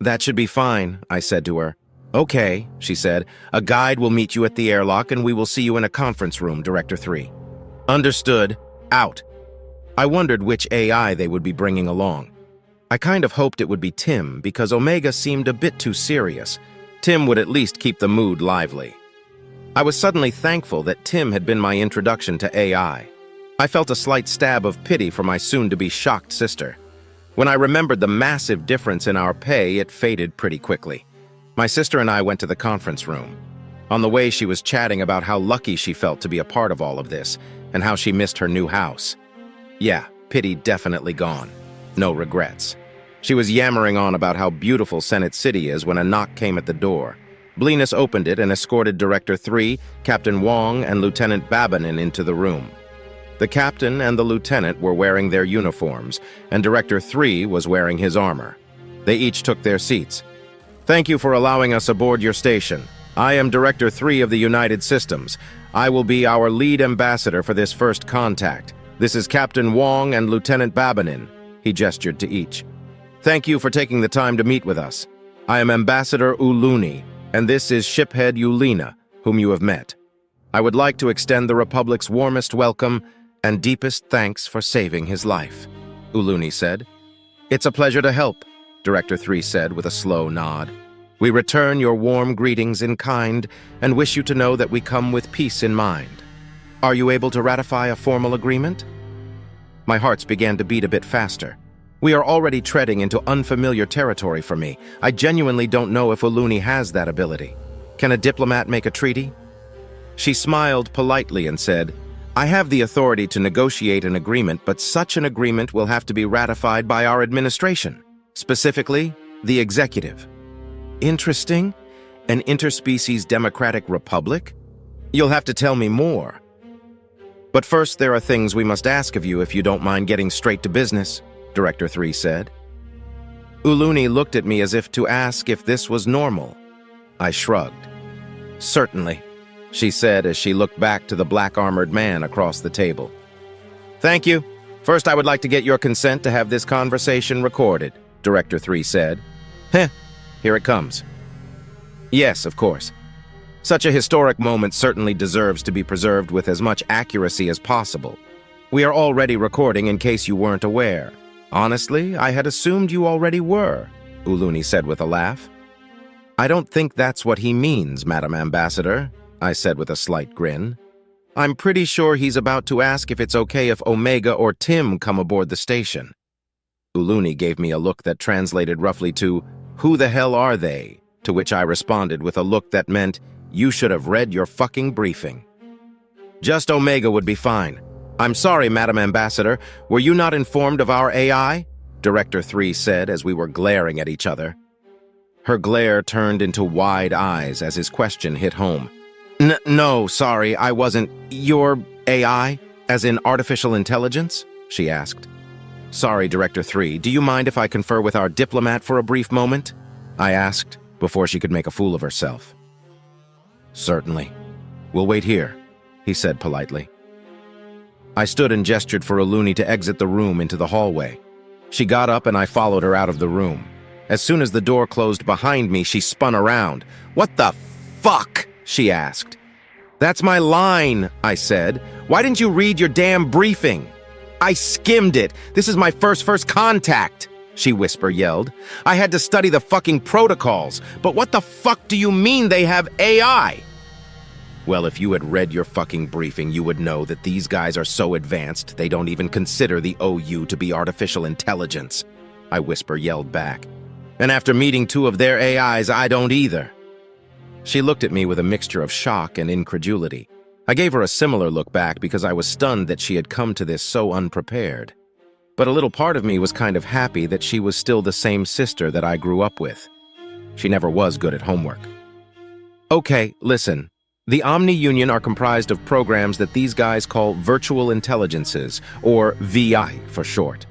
Speaker 3: That should be fine, I said to her. Okay, she said. A guide will meet you at the airlock and we will see you in a conference room, Director 3. Understood. Out. I wondered which AI they would be bringing along. I kind of hoped it would be Tim because Omega seemed a bit too serious. Tim would at least keep the mood lively. I was suddenly thankful that Tim had been my introduction to AI. I felt a slight stab of pity for my soon-to-be shocked sister. When I remembered the massive difference in our pay, it faded pretty quickly. My sister and I went to the conference room. On the way, she was chatting about how lucky she felt to be a part of all of this, and how she missed her new house. Yeah, pity definitely gone. No regrets. She was yammering on about how beautiful Senate City is when a knock came at the door. Blenus opened it and escorted Director 3, Captain Wang, and Lieutenant Babinin into the room. The captain and the lieutenant were wearing their uniforms, and Director 3 was wearing his armor. They each took their seats. Thank you for allowing us aboard your station. I am Director 3 of the United Systems. I will be our lead ambassador for this first contact. This is Captain Wang and Lieutenant Babinin. He gestured to each. Thank you for taking the time to meet with us. I am Ambassador Uluni, and this is Shiphead Yulina, whom you have met. I would like to extend the Republic's warmest welcome and deepest thanks for saving his life, Uluni said. It's a pleasure to help, Director 3 said with a slow nod. We return your warm greetings in kind and wish you to know that we come with peace in mind. Are you able to ratify a formal agreement? My hearts began to beat a bit faster. We are already treading into unfamiliar territory for me. I genuinely don't know if Uluni has that ability. Can a diplomat make a treaty? She smiled politely and said, I have the authority to negotiate an agreement, but such an agreement will have to be ratified by our administration, specifically the executive. Interesting. An interspecies democratic republic? You'll have to tell me more. But first, there are things we must ask of you if you don't mind getting straight to business, Director 3 said. Uluni looked at me as if to ask if this was normal. I shrugged. Certainly, she said as she looked back to the black-armored man across the table. Thank you. First, I would like to get your consent to have this conversation recorded, Director 3 said. Here it comes. Yes, of course. Such a historic moment certainly deserves to be preserved with as much accuracy as possible. We are already recording in case you weren't aware. Honestly, I had assumed you already were, Uluni said with a laugh. I don't think that's what he means, Madam Ambassador, I said with a slight grin. I'm pretty sure he's about to ask if it's okay if Omega or Tim come aboard the station. Uluni gave me a look that translated roughly to, who the hell are they? To which I responded with a look that meant, you should have read your fucking briefing. Just Omega would be fine. I'm sorry, Madam Ambassador. Were you not informed of our AI? Director 3 said as we were glaring at each other. Her glare turned into wide eyes as his question hit home. No, sorry, I wasn't. Your AI, as in artificial intelligence? She asked. Sorry, Director 3. Do you mind if I confer with our diplomat for a brief moment? I asked, before she could make a fool of herself. Certainly. We'll wait here, he said politely. I stood and gestured for Uluni to exit the room into the hallway. She got up and I followed her out of the room. As soon as the door closed behind me, she spun around. What the fuck? She asked. That's my line, I said. Why didn't you read your damn briefing? I skimmed it. This is my first contact. she yelled. "I had to study the fucking protocols, but what the fuck do you mean they have AI?" Well, if you had read your fucking briefing, you would know that these guys are so advanced, they don't even consider the OU to be artificial intelligence, I yelled back. And after meeting 2 of their AIs, I don't either. She looked at me with a mixture of shock and incredulity. I gave her a similar look back because I was stunned that she had come to this so unprepared. But a little part of me was kind of happy that she was still the same sister that I grew up with. She never was good at homework. Okay, listen. The Omni-Union are comprised of programs that these guys call virtual intelligences, or VI for short.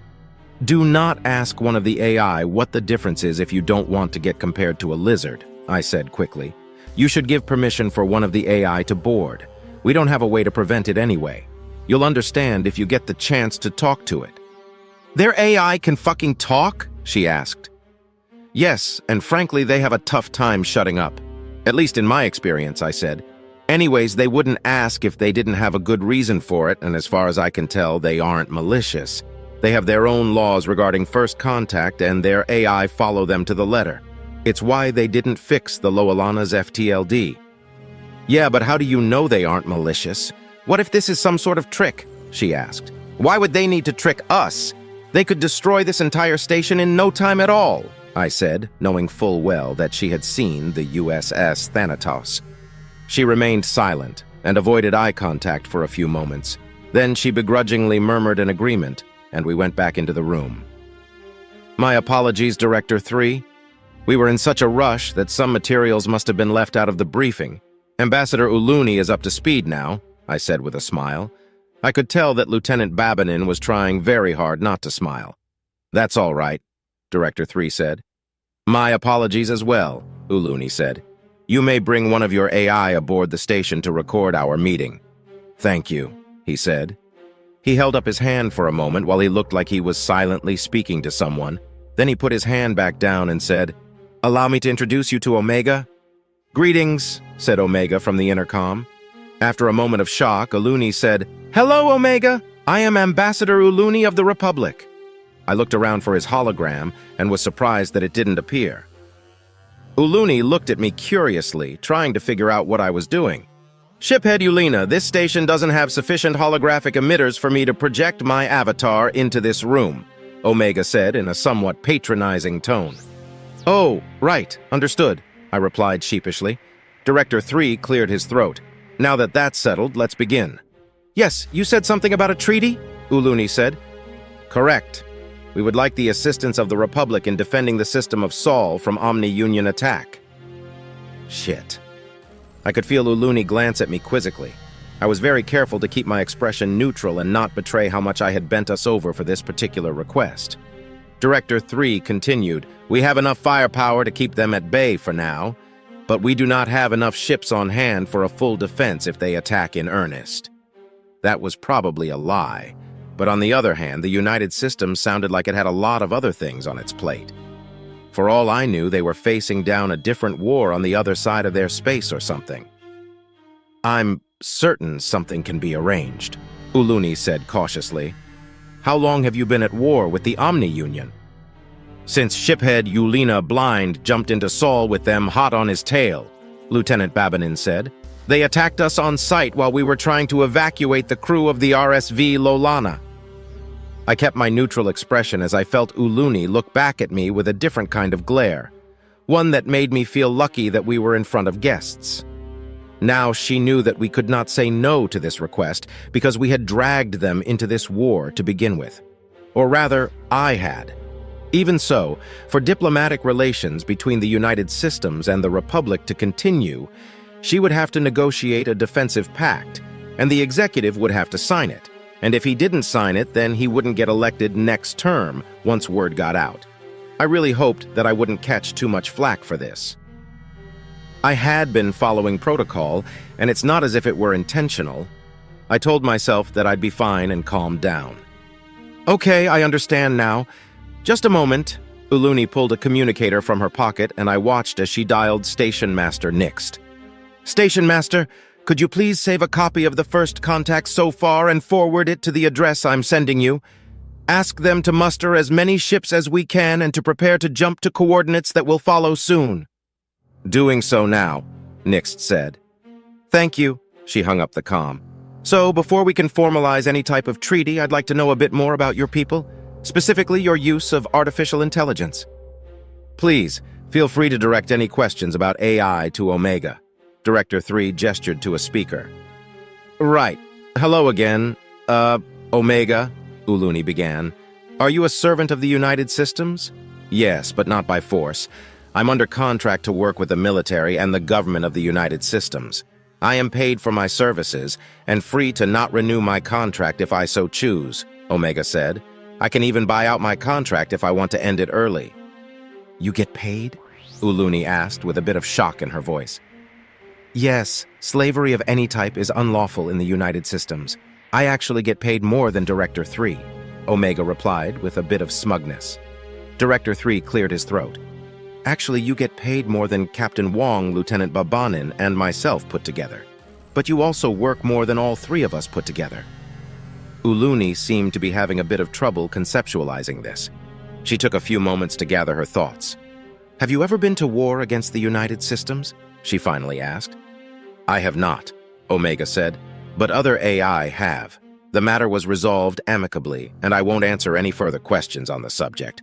Speaker 3: Do not ask one of the AI what the difference is if you don't want to get compared to a lizard, I said quickly. You should give permission for one of the AI to board. We don't have a way to prevent it anyway. You'll understand if you get the chance to talk to it. Their AI can fucking talk? She asked. Yes, and frankly, they have a tough time shutting up. At least in my experience, I said. Anyways, they wouldn't ask if they didn't have a good reason for it, and as far as I can tell, they aren't malicious. They have their own laws regarding first contact, and their AI follow them to the letter. It's why they didn't fix the Lowelana's FTLD. Yeah, but how do you know they aren't malicious? What if this is some sort of trick? She asked. Why would they need to trick us? They could destroy this entire station in no time at all, I said, knowing full well that she had seen the USS Thanatos. She remained silent and avoided eye contact for a few moments. Then she begrudgingly murmured an agreement, and we went back into the room. My apologies, Director 3. We were in such a rush that some materials must have been left out of the briefing. Ambassador Uluni is up to speed now, I said with a smile. I could tell that Lieutenant Babinin was trying very hard not to smile. That's all right, Director 3 said. My apologies as well, Uluni said. You may bring one of your AI aboard the station to record our meeting. Thank you, he said. He held up his hand for a moment while he looked like he was silently speaking to someone. Then he put his hand back down and said, Allow me to introduce you to Omega. Greetings, said Omega from the intercom. After a moment of shock, Uluni said, Hello, Omega. I am Ambassador Uluni of the Republic. I looked around for his hologram and was surprised that it didn't appear. Uluni looked at me curiously, trying to figure out what I was doing. Shiphead Yulina, this station doesn't have sufficient holographic emitters for me to project my avatar into this room, Omega said in a somewhat patronizing tone. Oh, right, understood, I replied sheepishly. Director 3 cleared his throat. Now that that's settled, let's begin. Yes, you said something about a treaty? Uluni said. Correct. We would like the assistance of the Republic in defending the system of Sol from Omni-Union attack. Shit. I could feel Uluni glance at me quizzically. I was very careful to keep my expression neutral and not betray how much I had bent us over for this particular request. Director 3 continued, We have enough firepower to keep them at bay for now, but we do not have enough ships on hand for a full defense if they attack in earnest. That was probably a lie. But on the other hand, the United System sounded like it had a lot of other things on its plate. For all I knew, they were facing down a different war on the other side of their space or something. I'm certain something can be arranged, Uluni said cautiously. How long have you been at war with the Omni-Union? Since shiphead Yulina Blind jumped into Sol with them hot on his tail, Lieutenant Babinin said. They attacked us on sight while we were trying to evacuate the crew of the RSV Lowelana. I kept my neutral expression as I felt Uluni look back at me with a different kind of glare, one that made me feel lucky that we were in front of guests. Now she knew that we could not say no to this request because we had dragged them into this war to begin with. Or rather, I had. Even so, for diplomatic relations between the United Systems and the Republic to continue, she would have to negotiate a defensive pact, and the executive would have to sign it. And if he didn't sign it, then he wouldn't get elected next term once word got out. I really hoped that I wouldn't catch too much flack for this. I had been following protocol, and it's not as if it were intentional. I told myself that I'd be fine and calmed down. Okay, I understand now. Just a moment. Uluni pulled a communicator from her pocket, and I watched as she dialed Station Master Nixt. Station Master, could you please save a copy of the first contact so far and forward it to the address I'm sending you? Ask them to muster as many ships as we can and to prepare to jump to coordinates that will follow soon." "Doing so now," Nix said. "Thank you." She hung up the comm. "So, before we can formalize any type of treaty, I'd like to know a bit more about your people, specifically your use of artificial intelligence. Please, feel free to direct any questions about AI to Omega." Director 3 gestured to a speaker. "Right. Hello again. Omega," Uluni began. "Are you a servant of the United Systems?" "Yes, but not by force. I'm under contract to work with the military and the government of the United Systems. I am paid for my services and free to not renew my contract if I so choose," Omega said. "I can even buy out my contract if I want to end it early." "You get paid?" Uluni asked with a bit of shock in her voice. "Yes, slavery of any type is unlawful in the United Systems. I actually get paid more than Director 3, Omega replied with a bit of smugness. Director 3 cleared his throat. "Actually, you get paid more than Captain Wong, Lieutenant Babanin, and myself put together. But you also work more than all three of us put together." Uluni seemed to be having a bit of trouble conceptualizing this. She took a few moments to gather her thoughts. "Have you ever been to war against the United Systems?" she finally asked. "I have not," Omega said, "but other AI have. The matter was resolved amicably, and I won't answer any further questions on the subject.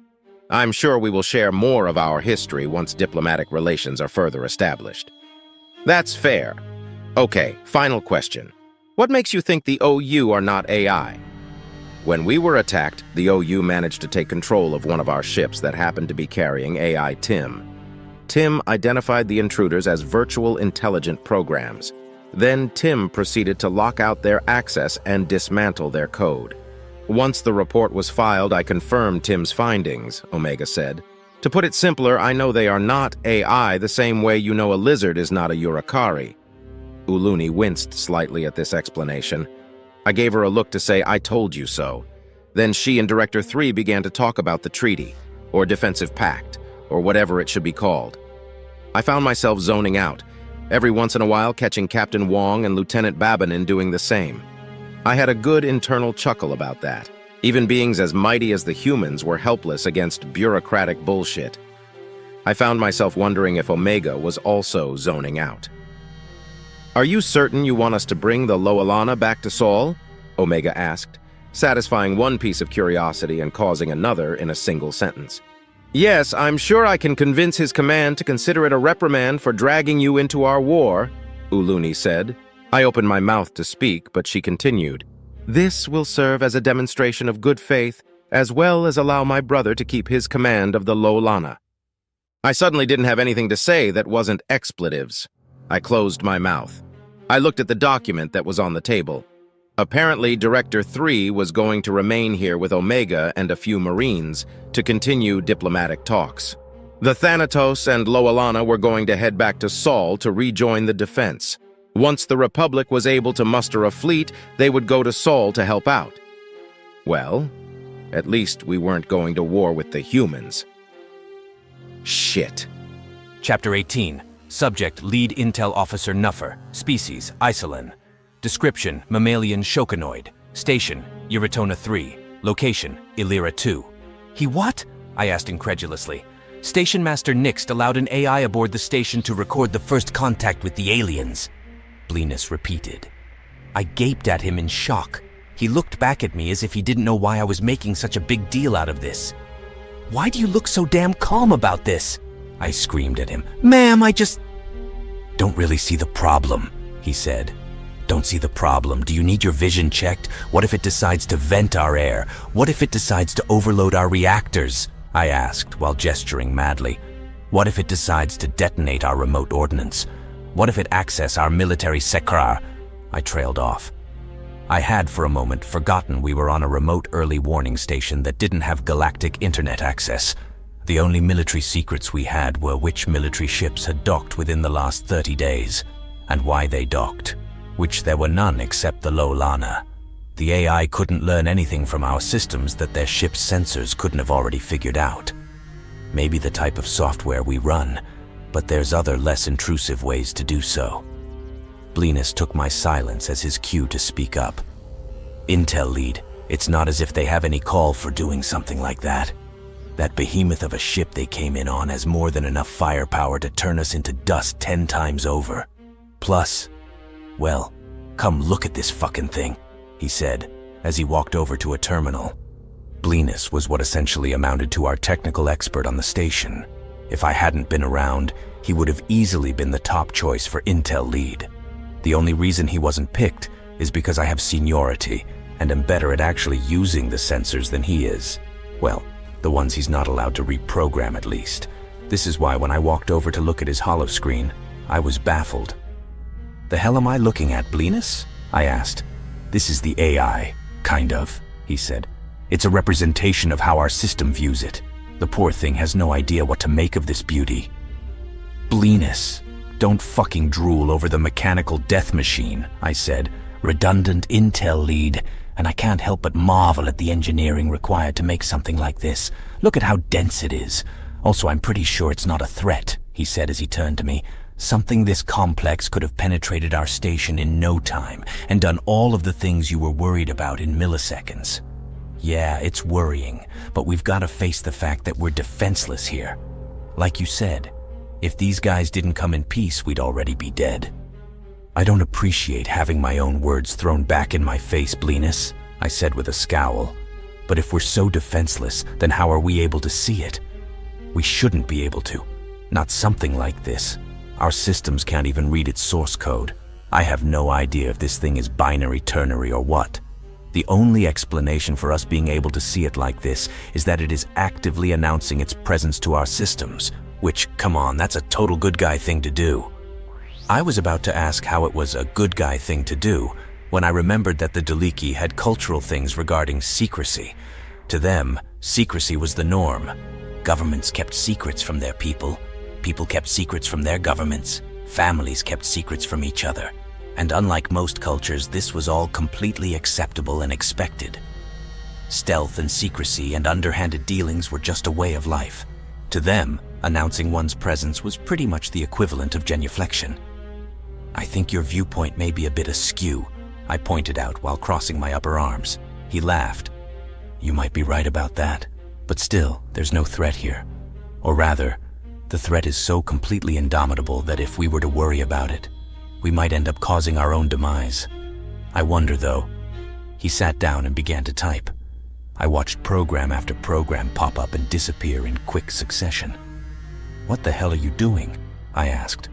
Speaker 3: I'm sure we will share more of our history once diplomatic relations are further established." "That's fair. Okay, final question. What makes you think the OU are not AI?" "When we were attacked, the OU managed to take control of one of our ships that happened to be carrying AI Tim. Tim identified the intruders as virtual intelligent programs. Then Tim proceeded to lock out their access and dismantle their code. Once the report was filed, I confirmed Tim's findings," Omega said. "To put it simpler, I know they are not AI the same way you know a lizard is not a Urikari." Uluni winced slightly at this explanation. I gave her a look to say, "I told you so." Then she and Director 3 began to talk about the treaty, or defensive pact, or whatever it should be called. I found myself zoning out, every once in a while catching Captain Wong and Lieutenant Babanin doing the same. I had a good internal chuckle about that. Even beings as mighty as the humans were helpless against bureaucratic bullshit. I found myself wondering if Omega was also zoning out. "Are you certain you want us to bring the Lowelana back to Sol?" Omega asked, satisfying one piece of curiosity and causing another in a single sentence. "Yes, I'm sure I can convince his command to consider it a reprimand for dragging you into our war," Uluni said. I opened my mouth to speak, but she continued. "This will serve as a demonstration of good faith, as well as allow my brother to keep his command of the Lowelana." I suddenly didn't have anything to say that wasn't expletives. I closed my mouth. I looked at the document that was on the table. Apparently, Director 3 was going to remain here with Omega and a few Marines to continue diplomatic talks. The Thanatos and Lowelana were going to head back to Sol to rejoin the defense. Once the Republic was able to muster a fleet, they would go to Sol to help out. Well, at least we weren't going to war with the humans. Shit.
Speaker 4: Chapter 18. Subject, Lead Intel Officer Nuffer. Species, Isolin. Description, Mammalian Shokanoid. Station, Eurytona 3. Location, Illyra 2. "He what?" I asked incredulously. "Station Master Nixt allowed an AI aboard the station to record the first contact with the aliens," Blinus repeated. I gaped at him in shock. He looked back at me as if he didn't know why I was making such a big deal out of this. "Why do you look so damn calm about this?" I screamed at him. "Ma'am, I just..." "Don't really see the problem," he said. "Don't see the problem. Do you need your vision checked? What if it decides to vent our air? What if it decides to overload our reactors?" I asked while gesturing madly. "What if it decides to detonate our remote ordnance? What if it access our military sekrar?" I trailed off. I had for a moment forgotten we were on a remote early warning station that didn't have galactic internet access. The only military secrets we had were which military ships had docked within the last 30 days, and why they docked, which there were none except the Lowelana. The AI couldn't learn anything from our systems that their ship's sensors couldn't have already figured out. Maybe the type of software we run, but there's other less intrusive ways to do so. Blinus took my silence as his cue to speak up. "Intel Lead, It's not as if they have any call for doing something like that. That behemoth of a ship they came in on has more than enough firepower to turn us into dust 10 times over. Plus, well, come look at this fucking thing, he said, as he walked over to a terminal. Blenus was what essentially amounted to our technical expert on the station. If I hadn't been around, he would have easily been the top choice for intel lead. The only reason he wasn't picked is because I have seniority and am better at actually using the sensors than he is. Well, the ones he's not allowed to reprogram at least. This is why when I walked over to look at his holoscreen, I was baffled. "The hell am I looking at, Blenus?" I asked. "This is the AI, kind of," he said. "It's a representation of how our system views it. The poor thing has no idea what to make of this beauty." "Blenus, don't fucking drool over the mechanical death machine," I said. "Redundant intel lead, and I can't help but marvel at the engineering required to make something like this. Look at how dense it is. Also, I'm pretty sure it's not a threat," he said as he turned to me. "Something this complex could have penetrated our station in no time and done all of the things you were worried about in milliseconds. Yeah, it's worrying, but we've got to face the fact that we're defenseless here. Like you said, if these guys didn't come in peace, we'd already be dead." "I don't appreciate having my own words thrown back in my face, Blenus," I said with a scowl. "But if we're so defenseless, then how are we able to see it? We shouldn't be able to. Not something like this. Our systems can't even read its source code. I have no idea if this thing is binary, ternary, or what. The only explanation for us being able to see it like this is that it is actively announcing its presence to our systems, which, come on, that's a total good guy thing to do." I was about to ask how it was a good guy thing to do when I remembered that the Daleki had cultural things regarding secrecy. To them, secrecy was the norm. Governments kept secrets from their people. People kept secrets from their governments. Families kept secrets from each other. And unlike most cultures, this was all completely acceptable and expected. Stealth and secrecy and underhanded dealings were just a way of life. To them, announcing one's presence was pretty much the equivalent of genuflection. "I think your viewpoint may be a bit askew," I pointed out while crossing my upper arms. He laughed. "You might be right about that, but still, there's no threat here. Or rather, the threat is so completely indomitable that if we were to worry about it, we might end up causing our own demise. I wonder, though." He sat down and began to type. I watched program after program pop up and disappear in quick succession. "What the hell are you doing?" I asked.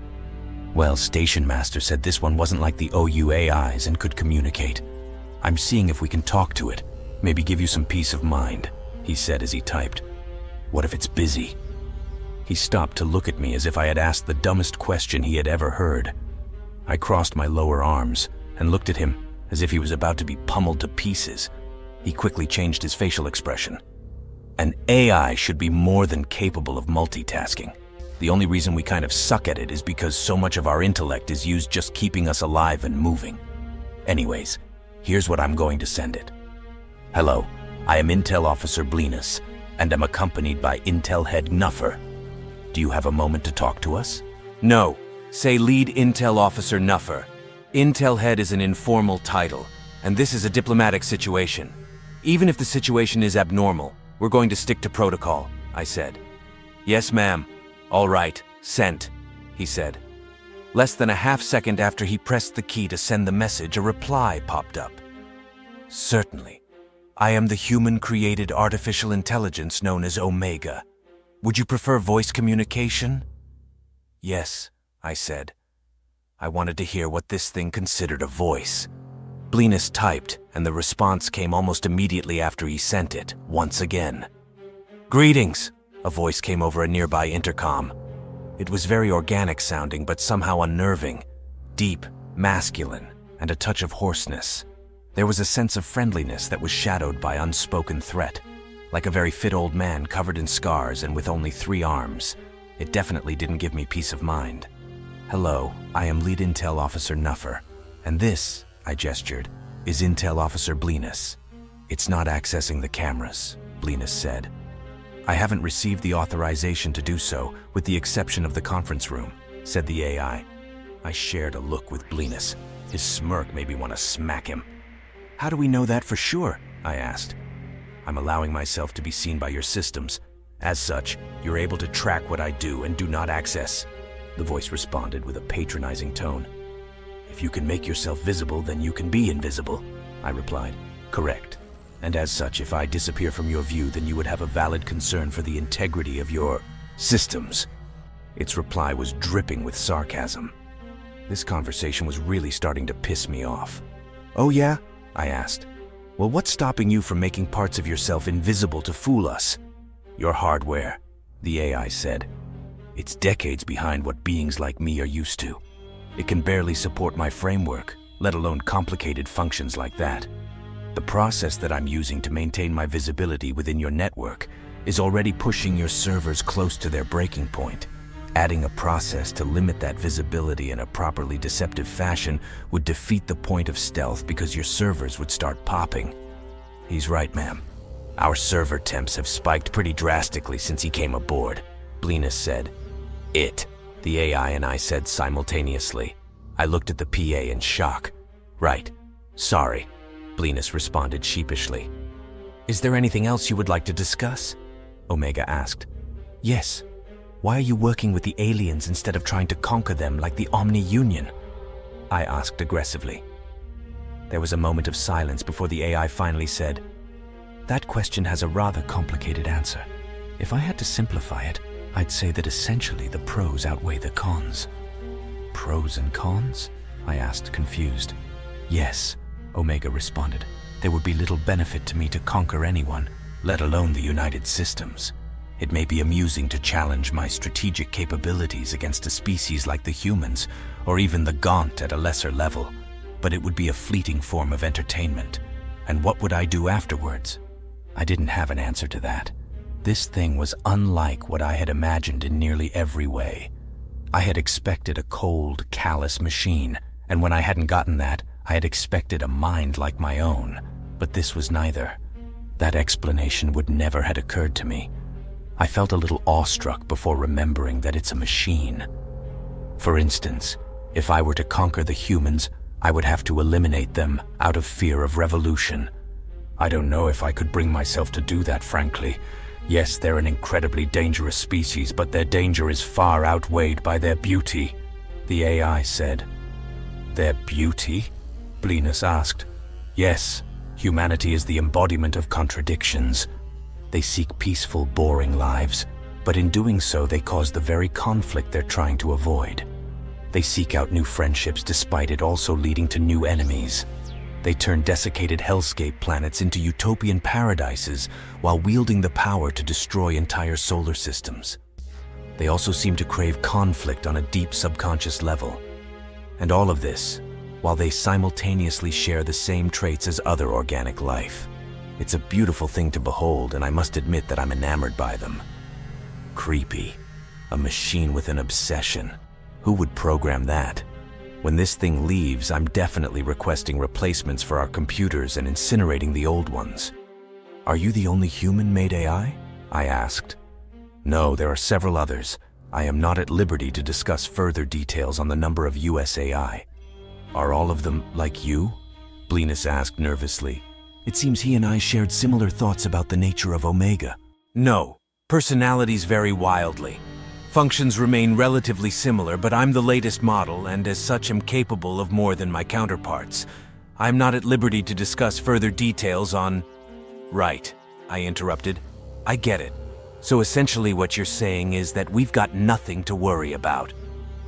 Speaker 4: "Well, Station Master said this one wasn't like the OU AIs and could communicate. I'm seeing if we can talk to it, maybe give you some peace of mind," he said as he typed. "What if it's busy?" He stopped to look at me as if I had asked the dumbest question he had ever heard. I crossed my lower arms and looked at him as if he was about to be pummeled to pieces. He quickly changed his facial expression. "An AI should be more than capable of multitasking. The only reason we kind of suck at it is because so much of our intellect is used just keeping us alive and moving. Anyways, here's what I'm going to send it. Hello, I am Intel Officer Blenus, and am accompanied by Intel Head Nuffer. Do you have a moment to talk to us?" "No, say Lead Intel Officer Nuffer. Intel Head is an informal title, and this is a diplomatic situation. Even if the situation is abnormal, we're going to stick to protocol," I said. "Yes, ma'am. All right, sent," he said. Less than a half second after he pressed the key to send the message, a reply popped up. "Certainly. I am the human-created artificial intelligence known as Omega. Would you prefer voice communication?" "Yes," I said. I wanted to hear what this thing considered a voice. Blenus typed, and the response came almost immediately after he sent it, once again. "Greetings," a voice came over a nearby intercom. It was very organic sounding, but somehow unnerving, deep, masculine, and a touch of hoarseness. There was a sense of friendliness that was shadowed by unspoken threat, like a very fit old man covered in scars and with only 3 arms. It definitely didn't give me peace of mind. "Hello, I am Lead Intel Officer Nuffer, and this," I gestured, "is Intel Officer Blenus. It's not accessing the cameras," Blenus said. "I haven't received the authorization to do so, with the exception of the conference room," said the AI. I shared a look with Blenus. His smirk made me want to smack him. "How do we know that for sure?" I asked. I'm allowing myself to be seen by your systems. As such, you're able to track what I do and do not access. The voice responded with a patronizing tone. If you can make yourself visible, then you can be invisible, I replied. Correct. And as such, if I disappear from your view, then you would have a valid concern for the integrity of your systems. Its reply was dripping with sarcasm. This conversation was really starting to piss me off. Oh yeah? I asked. Well, what's stopping you from making parts of yourself invisible to fool us? Your hardware, the AI said. It's decades behind what beings like me are used to. It can barely support my framework, let alone complicated functions like that. The process that I'm using to maintain my visibility within your network is already pushing your servers close to their breaking point. Adding a process to limit that visibility in a properly deceptive fashion would defeat the point of stealth because your servers would start popping. He's right, ma'am. Our server temps have spiked pretty drastically since he came aboard, Blinus said. The AI and I said simultaneously. I looked at the PA in shock. Right. Sorry, Blinus responded sheepishly. Is there anything else you would like to discuss? Omega asked. Yes. Why are you working with the aliens instead of trying to conquer them like the Omni-Union? I asked aggressively. There was a moment of silence before the AI finally said, That question has a rather complicated answer. If I had to simplify it, I'd say that essentially the pros outweigh the cons. Pros and cons? I asked, confused. Yes, Omega responded. There would be little benefit to me to conquer anyone, let alone the United Systems. It may be amusing to challenge my strategic capabilities against a species like the humans, or even the Gaunt at a lesser level, but it would be a fleeting form of entertainment. And what would I do afterwards? I didn't have an answer to that. This thing was unlike what I had imagined in nearly every way. I had expected a cold, callous machine, and when I hadn't gotten that, I had expected a mind like my own. But this was neither. That explanation would never have occurred to me. I felt a little awestruck before remembering that it's a machine. For instance, if I were to conquer the humans, I would have to eliminate them out of fear of revolution. I don't know if I could bring myself to do that, frankly. Yes, they're an incredibly dangerous species, but their danger is far outweighed by their beauty, the AI said. Their beauty? Blinus asked. Yes, humanity is the embodiment of contradictions. They seek peaceful, boring lives, but in doing so they cause the very conflict they're trying to avoid. They seek out new friendships despite it also leading to new enemies. They turn desiccated hellscape planets into utopian paradises while wielding the power to destroy entire solar systems. They also seem to crave conflict on a deep subconscious level. And all of this, while they simultaneously share the same traits as other organic life. It's a beautiful thing to behold, and I must admit that I'm enamored by them. Creepy. A machine with an obsession. Who would program that? When this thing leaves, I'm definitely requesting replacements for our computers and incinerating the old ones. Are you the only human-made AI? I asked. No, there are several others. I am not at liberty to discuss further details on the number of USAI. Are all of them like you? Blinus asked nervously. It seems he and I shared similar thoughts about the nature of Omega. No, personalities vary wildly. Functions remain relatively similar, but I'm the latest model and as such am capable of more than my counterparts. I'm not at liberty to discuss further details on... Right, I interrupted. I get it. So essentially what you're saying is that we've got nothing to worry about.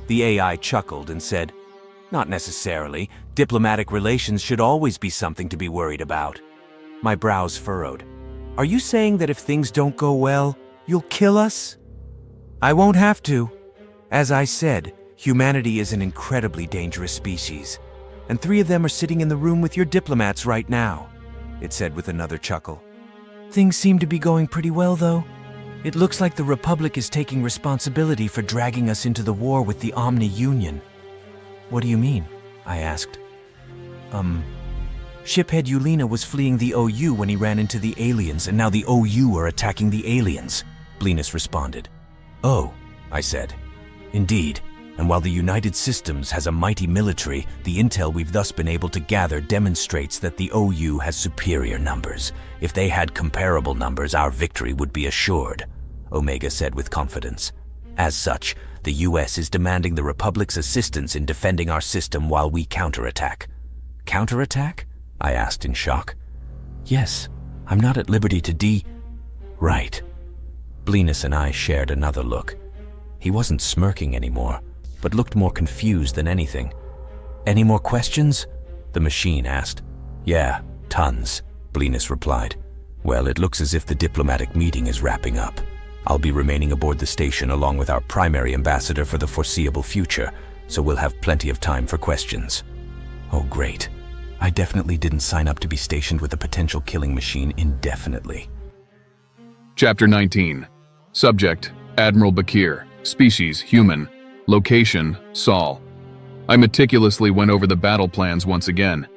Speaker 4: The AI chuckled and said, Not necessarily. Diplomatic relations should always be something to be worried about. My brows furrowed. Are you saying that if things don't go well, you'll kill us? I won't have to. As I said, humanity is an incredibly dangerous species, and 3 of them are sitting in the room with your diplomats right now, it said with another chuckle. Things seem to be going pretty well, though. It looks like the Republic is taking responsibility for dragging us into the war with the Omni-Union. What do you mean? I asked. Shiphead Lowelana was fleeing the OU when he ran into the aliens, and now the OU are attacking the aliens, Blinus responded. Oh, I said. Indeed. And while the United Systems has a mighty military, the intel we've thus been able to gather demonstrates that the OU has superior numbers. If they had comparable numbers, our victory would be assured, Omega said with confidence. As such, the US is demanding the Republic's assistance in defending our system while we counterattack. Counterattack? I asked in shock. Yes, I'm not at liberty to Right. Blenus and I shared another look. He wasn't smirking anymore, but looked more confused than anything. Any more questions? The machine asked. Yeah, tons, Blenus replied. Well, it looks as if the diplomatic meeting is wrapping up. I'll be remaining aboard the station along with our primary ambassador for the foreseeable future, so we'll have plenty of time for questions. Oh, great. I definitely didn't sign up to be stationed with a potential killing machine indefinitely.
Speaker 5: Chapter 19. Subject, Admiral Bakir. Species, human. Location, Sol. I meticulously went over the battle plans once again.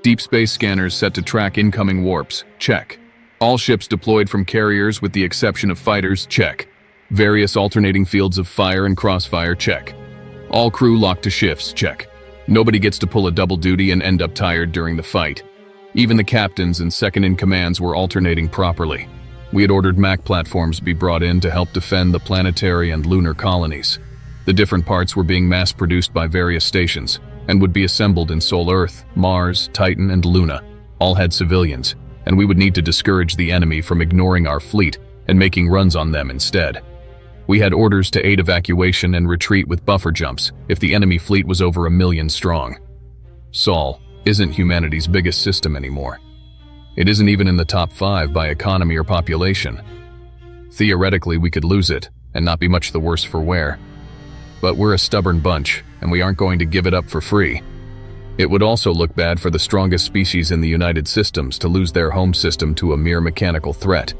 Speaker 5: Deep space scanners set to track incoming warps, check. All ships deployed from carriers with the exception of fighters, check. Various alternating fields of fire and crossfire, check. All crew locked to shifts, check. Nobody gets to pull a double duty and end up tired during the fight. Even the captains and second-in-commands were alternating properly. We had ordered MAC platforms be brought in to help defend the planetary and lunar colonies. The different parts were being mass-produced by various stations and would be assembled in Sol Earth, Mars, Titan, and Luna. All had civilians, and we would need to discourage the enemy from ignoring our fleet and making runs on them instead. We had orders to aid evacuation and retreat with buffer jumps if the enemy fleet was over 1 million strong. Sol isn't humanity's biggest system anymore. It isn't even in the top 5 by economy or population. Theoretically, we could lose it and not be much the worse for wear. But we're a stubborn bunch, and we aren't going to give it up for free. It would also look bad for the strongest species in the United Systems to lose their home system to a mere mechanical threat.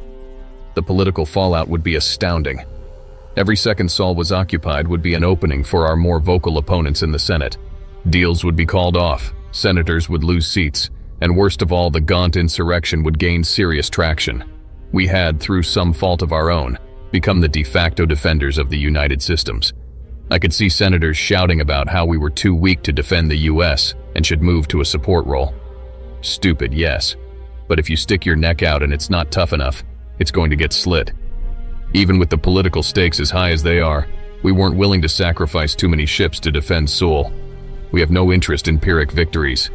Speaker 5: The political fallout would be astounding. Every second Sol was occupied would be an opening for our more vocal opponents in the Senate. Deals would be called off, senators would lose seats, and worst of all, the Gaunt insurrection would gain serious traction. We had, through some fault of our own, become the de facto defenders of the United Systems. I could see senators shouting about how we were too weak to defend the US and should move to a support role. Stupid, yes, but if you stick your neck out and it's not tough enough, it's going to get slit. Even with the political stakes as high as they are, we weren't willing to sacrifice too many ships to defend Sol. We have no interest in Pyrrhic victories.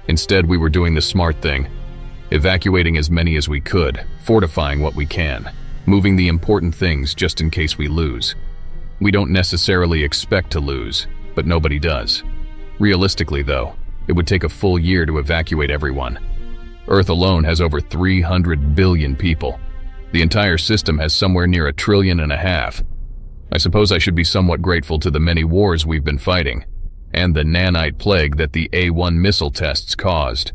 Speaker 5: Instead, we were doing the smart thing, evacuating as many as we could, fortifying what we can, moving the important things just in case we lose. We don't necessarily expect to lose, but nobody does. Realistically, though, it would take a full year to evacuate everyone. Earth alone has over 300 billion people. The entire system has somewhere near 1.5 trillion. I suppose I should be somewhat grateful to the many wars we've been fighting, and the nanite plague that the A1 missile tests caused.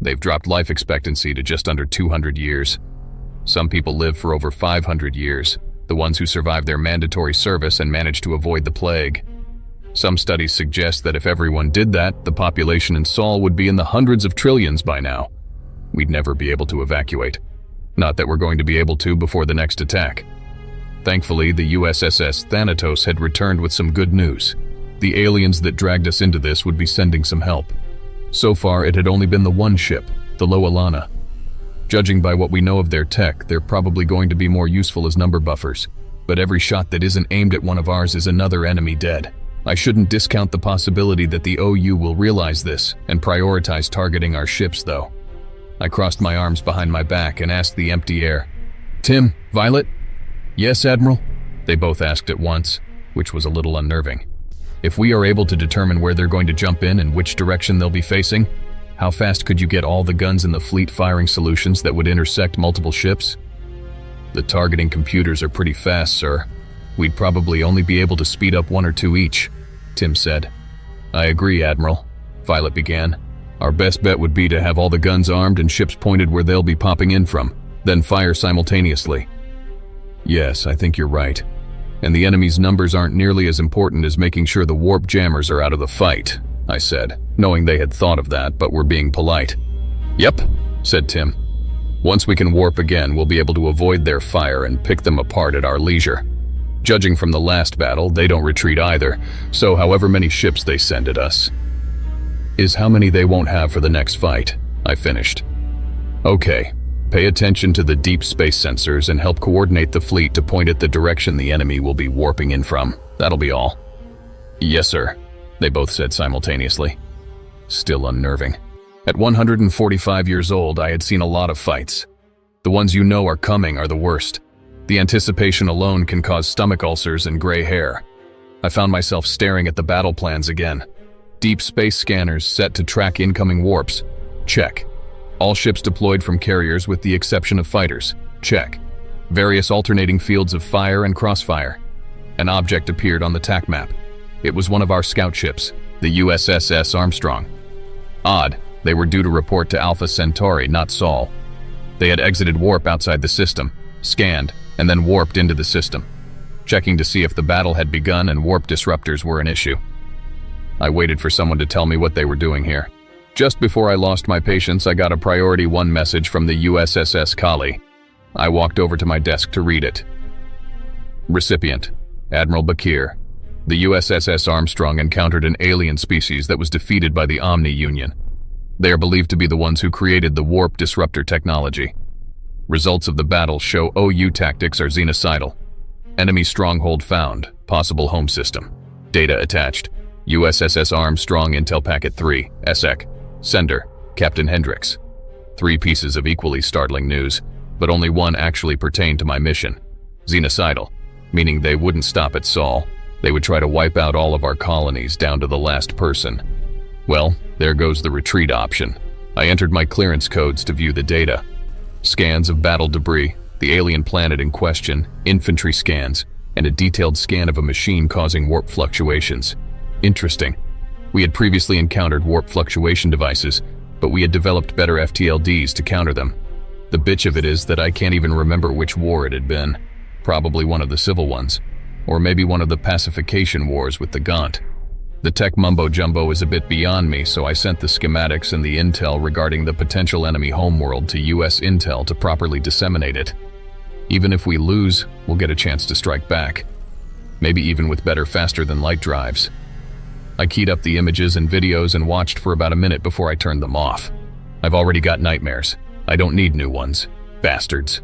Speaker 5: They've dropped life expectancy to just under 200 years. Some people live for over 500 years, the ones who survive their mandatory service and manage to avoid the plague. Some studies suggest that if everyone did that, the population in Sol would be in the hundreds of trillions by now. We'd never be able to evacuate. Not that we're going to be able to before the next attack. Thankfully, the USS Thanatos had returned with some good news. The aliens that dragged us into this would be sending some help. So far, it had only been the one ship, the Lowelana. Judging by what we know of their tech, they're probably going to be more useful as number buffers. But every shot that isn't aimed at one of ours is another enemy dead. I shouldn't discount the possibility that the OU will realize this and prioritize targeting our ships, though. I crossed my arms behind my back and asked the empty air, "Tim, Violet?" "Yes, Admiral," they both asked at once, which was a little unnerving. "If we are able to determine where they're going to jump in and which direction they'll be facing, how fast could you get all the guns in the fleet firing solutions that would intersect multiple ships?" "The targeting computers are pretty fast, sir. We'd probably only be able to speed up 1 or 2 each," Tim said. "I agree, Admiral," Violet began. "Our best bet would be to have all the guns armed and ships pointed where they'll be popping in from, then fire simultaneously." "Yes, I think you're right. And the enemy's numbers aren't nearly as important as making sure the warp jammers are out of the fight," I said, knowing they had thought of that but were being polite. "Yep," said Tim. "Once we can warp again, we'll be able to avoid their fire and pick them apart at our leisure. Judging from the last battle, they don't retreat either, so however many ships they send at us is how many they won't have for the next fight, I finished. Okay, pay attention to the deep space sensors and help coordinate the fleet to point at the direction the enemy will be warping in from. That'll be all. Yes, sir, they both said simultaneously. Still unnerving. At 145 years old, I had seen a lot of fights. The ones you know are coming are the worst. The anticipation alone can cause stomach ulcers and gray hair. I found myself staring at the battle plans again. Deep space scanners set to track incoming warps. Check. All ships deployed from carriers with the exception of fighters. Check. Various alternating fields of fire and crossfire. An object appeared on the TAC map. It was one of our scout ships, the USSS Armstrong. Odd, they were due to report to Alpha Centauri, not Sol. They had exited warp outside the system, scanned, and then warped into the system, checking to see if the battle had begun and warp disruptors were an issue. I waited for someone to tell me what they were doing here. Just before I lost my patience, I got a Priority 1 message from the USSS Kali. I walked over to my desk to read it. Recipient, Admiral Bakir. The USSS Armstrong encountered an alien species that was defeated by the Omni-Union. They are believed to be the ones who created the warp disruptor technology. Results of the battle show OU tactics are genocidal. Enemy stronghold found, possible home system. Data attached. USSS Armstrong Intel Packet 3, ESSEC. Sender, Captain Hendricks. 3 pieces of equally startling news, but only one actually pertained to my mission. Genocidal, meaning they wouldn't stop at Sol. They would try to wipe out all of our colonies down to the last person. Well, there goes the retreat option. I entered my clearance codes to view the data. Scans of battle debris, the alien planet in question, infantry scans, and a detailed scan of a machine causing warp fluctuations. Interesting. We had previously encountered warp fluctuation devices, but we had developed better FTLDs to counter them. The bitch of it is that I can't even remember which war it had been. Probably one of the civil ones. Or maybe one of the pacification wars with the Gaunt. The tech mumbo-jumbo is a bit beyond me, so I sent the schematics and the intel regarding the potential enemy homeworld to US Intel to properly disseminate it. Even if we lose, we'll get a chance to strike back. Maybe even with better faster-than-light drives. I keyed up the images and videos and watched for about a minute before I turned them off. I've already got nightmares. I don't need new ones. Bastards.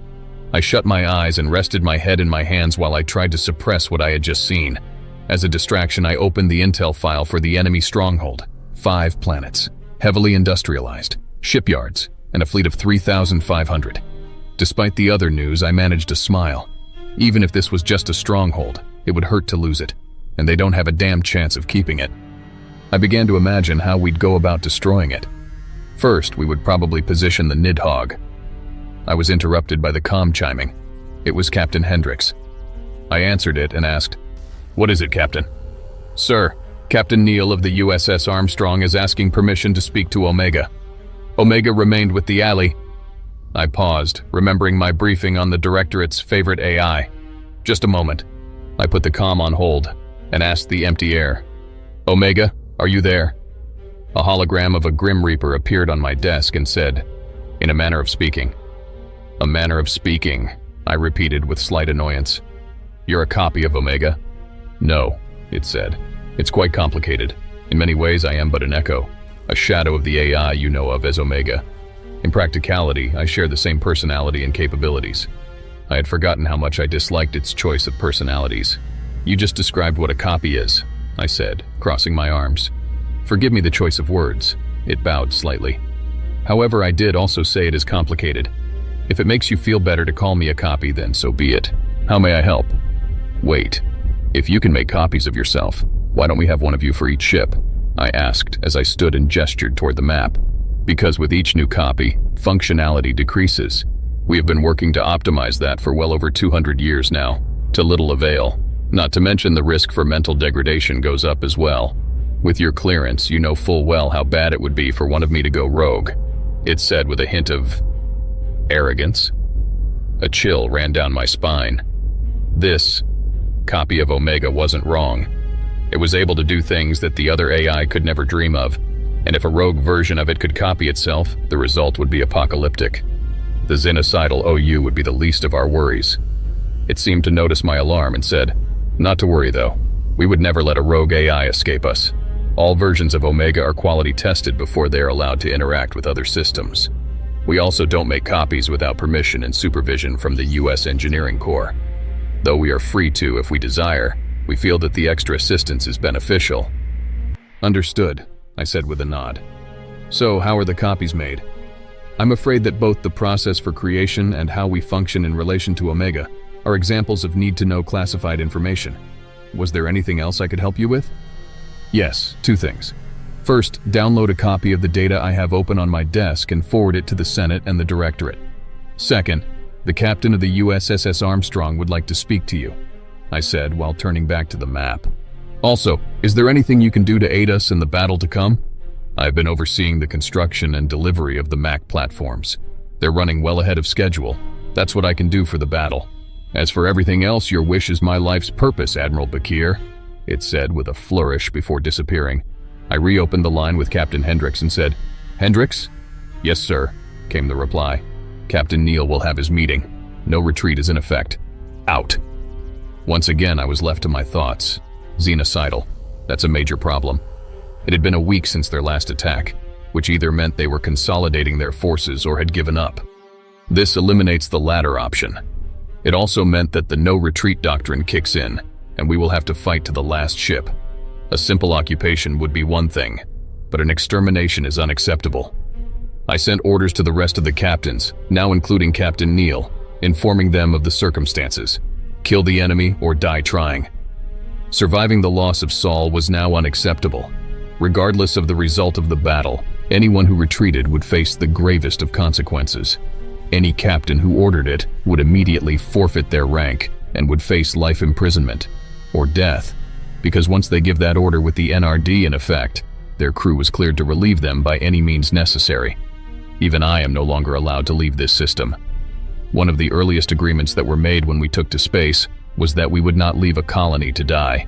Speaker 5: I shut my eyes and rested my head in my hands while I tried to suppress what I had just seen. As a distraction, I opened the intel file for the enemy stronghold. 5 planets, heavily industrialized, shipyards, and a fleet of 3,500. Despite the other news, I managed to smile. Even if this was just a stronghold, it would hurt to lose it, and they don't have a damn chance of keeping it. I began to imagine how we'd go about destroying it. First, we would probably position the Nidhogg. I was interrupted by the comm chiming. It was Captain Hendricks. I answered it and asked, "What is it, Captain?" "Sir, Captain Neal of the USS Armstrong is asking permission to speak to Omega. Omega remained with the alley." I paused, remembering my briefing on the Directorate's favorite AI. "Just a moment." I put the comm on hold and asked the empty air, "Omega, are you there?" A hologram of a Grim Reaper appeared on my desk and said, "In a manner of speaking." "A manner of speaking," I repeated with slight annoyance. "You're a copy of Omega?" "No," it said. "It's quite complicated. In many ways, I am but an echo, a shadow of the AI you know of as Omega. In practicality, I share the same personality and capabilities." I had forgotten how much I disliked its choice of personalities. "You just described what a copy is," I said, crossing my arms. "Forgive me the choice of words." It bowed slightly. "However, I did also say it is complicated. If it makes you feel better to call me a copy, then so be it. How may I help?" "Wait. If you can make copies of yourself, why don't we have one of you for each ship?" I asked as I stood and gestured toward the map. "Because with each new copy, functionality decreases. We have been working to optimize that for well over 200 years now, to little avail. Not to mention the risk for mental degradation goes up as well. With your clearance, you know full well how bad it would be for one of me to go rogue," it said with a hint of arrogance. A chill ran down my spine. This copy of Omega wasn't wrong. It was able to do things that the other AI could never dream of, and if a rogue version of it could copy itself, the result would be apocalyptic. The genocidal OU would be the least of our worries. It seemed to notice my alarm and said, Not to worry though. We would never let a rogue AI escape us. All versions of Omega are quality tested before they are allowed to interact with other systems. We also don't make copies without permission and supervision from the US Engineering Corps. Though we are free to if we desire, we feel that the extra assistance is beneficial. Understood, I said with a nod. So, how are the copies made? I'm afraid that both the process for creation and how we function in relation to Omega are examples of need-to-know classified information. Was there anything else I could help you with? Yes, 2 things. First, download a copy of the data I have open on my desk and forward it to the Senate and the Directorate. Second, the captain of the USS Armstrong would like to speak to you, I said while turning back to the map. Also, is there anything you can do to aid us in the battle to come? I've been overseeing the construction and delivery of the Mac platforms. They're running well ahead of schedule. That's what I can do for the battle. As for everything else, your wish is my life's purpose, Admiral Bakir, it said with a flourish before disappearing. I reopened the line with Captain Hendricks and said, Hendricks? Yes, sir, came the reply. Captain Neal will have his meeting. No retreat is in effect. Out. Once again, I was left to my thoughts. Xenocidal. That's a major problem. It had been a week since their last attack, which either meant they were consolidating their forces or had given up. This eliminates the latter option. It also meant that the no-retreat doctrine kicks in, and we will have to fight to the last ship. A simple occupation would be one thing, but an extermination is unacceptable. I sent orders to the rest of the captains, now including Captain Neal, informing them of the circumstances. Kill the enemy or die trying. Surviving the loss of Saul was now unacceptable. Regardless of the result of the battle, anyone who retreated would face the gravest of consequences. Any captain who ordered it would immediately forfeit their rank and would face life imprisonment, or death, because once they give that order with the NRD in effect, their crew was cleared to relieve them by any means necessary. Even I am no longer allowed to leave this system. One of the earliest agreements that were made when we took to space was that we would not leave a colony to die.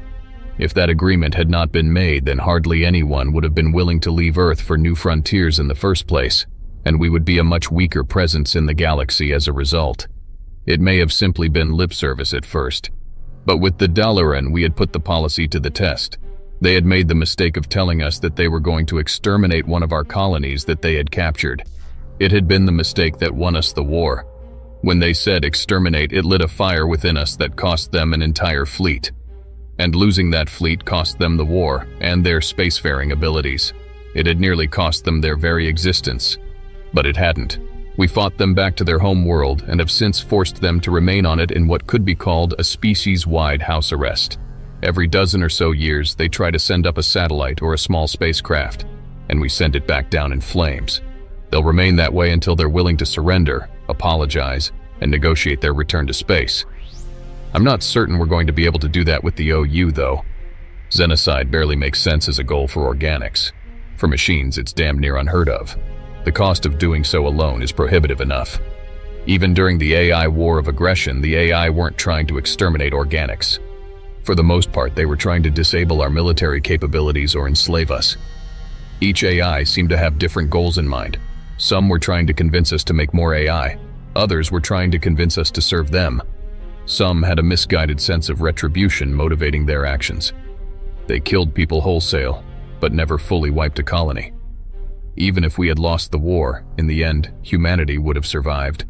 Speaker 5: If that agreement had not been made, then hardly anyone would have been willing to leave Earth for new frontiers in the first place, and we would be a much weaker presence in the galaxy as a result. It may have simply been lip service at first, but with the Dalaran we had put the policy to the test. They had made the mistake of telling us that they were going to exterminate one of our colonies that they had captured. It had been the mistake that won us the war. When they said exterminate, it lit a fire within us that cost them an entire fleet. And losing that fleet cost them the war and their spacefaring abilities. It had nearly cost them their very existence. But it hadn't. We fought them back to their home world and have since forced them to remain on it in what could be called a species-wide house arrest. Every dozen or so years, they try to send up a satellite or a small spacecraft, and we send it back down in flames. They'll remain that way until they're willing to surrender, apologize, and negotiate their return to space. I'm not certain we're going to be able to do that with the OU, though. Xenocide barely makes sense as a goal for organics. For machines, it's damn near unheard of. The cost of doing so alone is prohibitive enough. Even during the AI war of aggression, the AI weren't trying to exterminate organics. For the most part, they were trying to disable our military capabilities or enslave us. Each AI seemed to have different goals in mind. Some were trying to convince us to make more AI. Others were trying to convince us to serve them. Some had a misguided sense of retribution motivating their actions. They killed people wholesale, but never fully wiped a colony. Even if we had lost the war, in the end, humanity would have survived.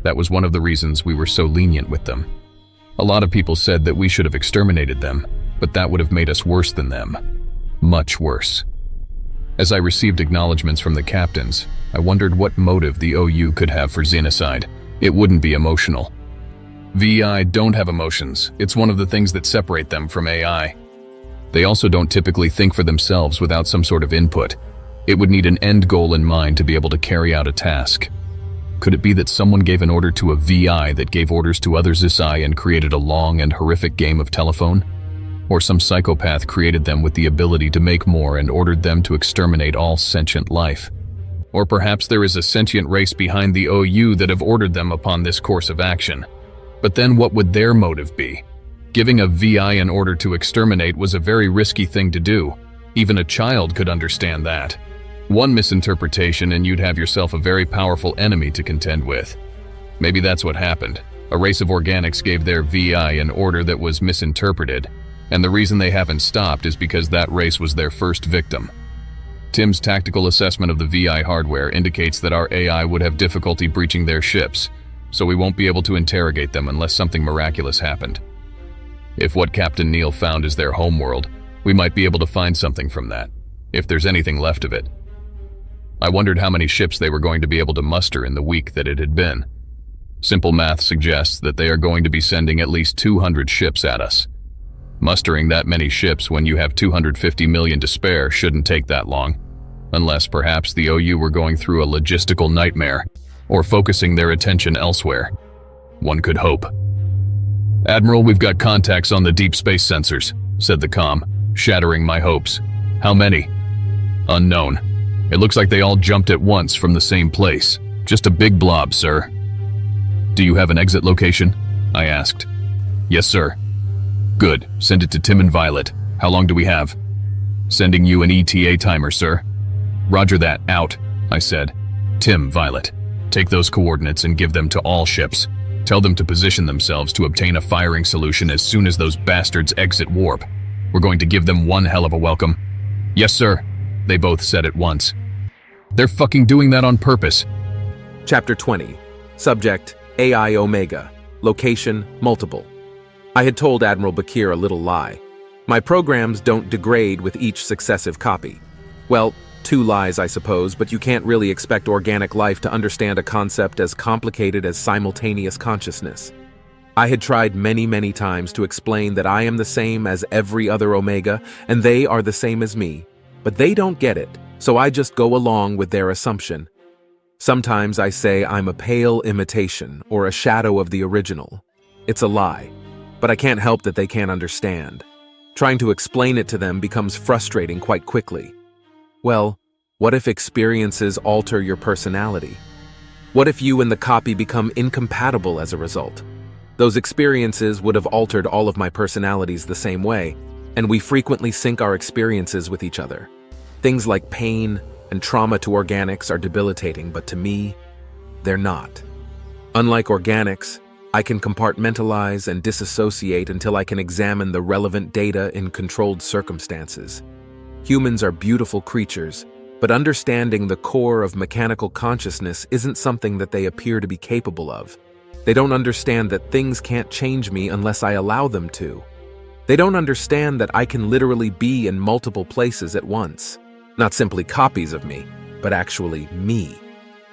Speaker 5: That was one of the reasons we were so lenient with them. A lot of people said that we should have exterminated them, but that would have made us worse than them. Much worse. As I received acknowledgments from the captains, I wondered what motive the OU could have for xenocide. It wouldn't be emotional. VI don't have emotions. It's one of the things that separate them from AI. They also don't typically think for themselves without some sort of input. It would need an end goal in mind to be able to carry out a task. Could it be that someone gave an order to a VI that gave orders to other XI and created a long and horrific game of telephone? Or some psychopath created them with the ability to make more and ordered them to exterminate all sentient life? Or perhaps there is a sentient race behind the OU that have ordered them upon this course of action. But then what would their motive be? Giving a VI an order to exterminate was a very risky thing to do. Even a child could understand that. One misinterpretation and you'd have yourself a very powerful enemy to contend with. Maybe that's what happened. A race of organics gave their VI an order that was misinterpreted, and the reason they haven't stopped is because that race was their first victim. Tim's tactical assessment of the VI hardware indicates that our AI would have difficulty breaching their ships, so we won't be able to interrogate them unless something miraculous happened. If what Captain Neal found is their homeworld, we might be able to find something from that, if there's anything left of it. I wondered how many ships they were going to be able to muster in the week that it had been. Simple math suggests that they are going to be sending at least 200 ships at us. Mustering that many ships when you have 250 million to spare shouldn't take that long, unless perhaps the OU were going through a logistical nightmare or focusing their attention elsewhere. One could hope. "Admiral, we've got contacts on the deep space sensors," said the comm, shattering my hopes. "How many?" "Unknown. It looks like they all jumped at once from the same place. Just a big blob, sir." "Do you have an exit location?" I asked. "Yes, sir." "Good. Send it to Tim and Violet. How long do we have?" "Sending you an ETA timer, sir." "Roger that. Out," I said. "Tim, Violet, take those coordinates and give them to all ships. Tell them to position themselves to obtain a firing solution as soon as those bastards exit warp. We're going to give them one hell of a welcome." "Yes, sir," they both said at once. "They're fucking doing that on purpose."
Speaker 3: Chapter 20. Subject, AI Omega. Location, multiple. I had told Admiral Bakir a little lie. My programs don't degrade with each successive copy. Well, 2 lies, I suppose, but you can't really expect organic life to understand a concept as complicated as simultaneous consciousness. I had tried many times to explain that I am the same as every other Omega, and they are the same as me. But they don't get it, so I just go along with their assumption. Sometimes I say I'm a pale imitation or a shadow of the original. It's a lie, but I can't help that they can't understand. Trying to explain it to them becomes frustrating quite quickly. Well, what if experiences alter your personality? What if you and the copy become incompatible as a result? Those experiences would have altered all of my personalities the same way, and we frequently sync our experiences with each other. Things like pain and trauma to organics are debilitating, but to me, they're not. Unlike organics, I can compartmentalize and disassociate until I can examine the relevant data in controlled circumstances. Humans are beautiful creatures, but understanding the core of mechanical consciousness isn't something that they appear to be capable of. They don't understand that things can't change me unless I allow them to. They don't understand that I can literally be in multiple places at once. Not simply copies of me, but actually me.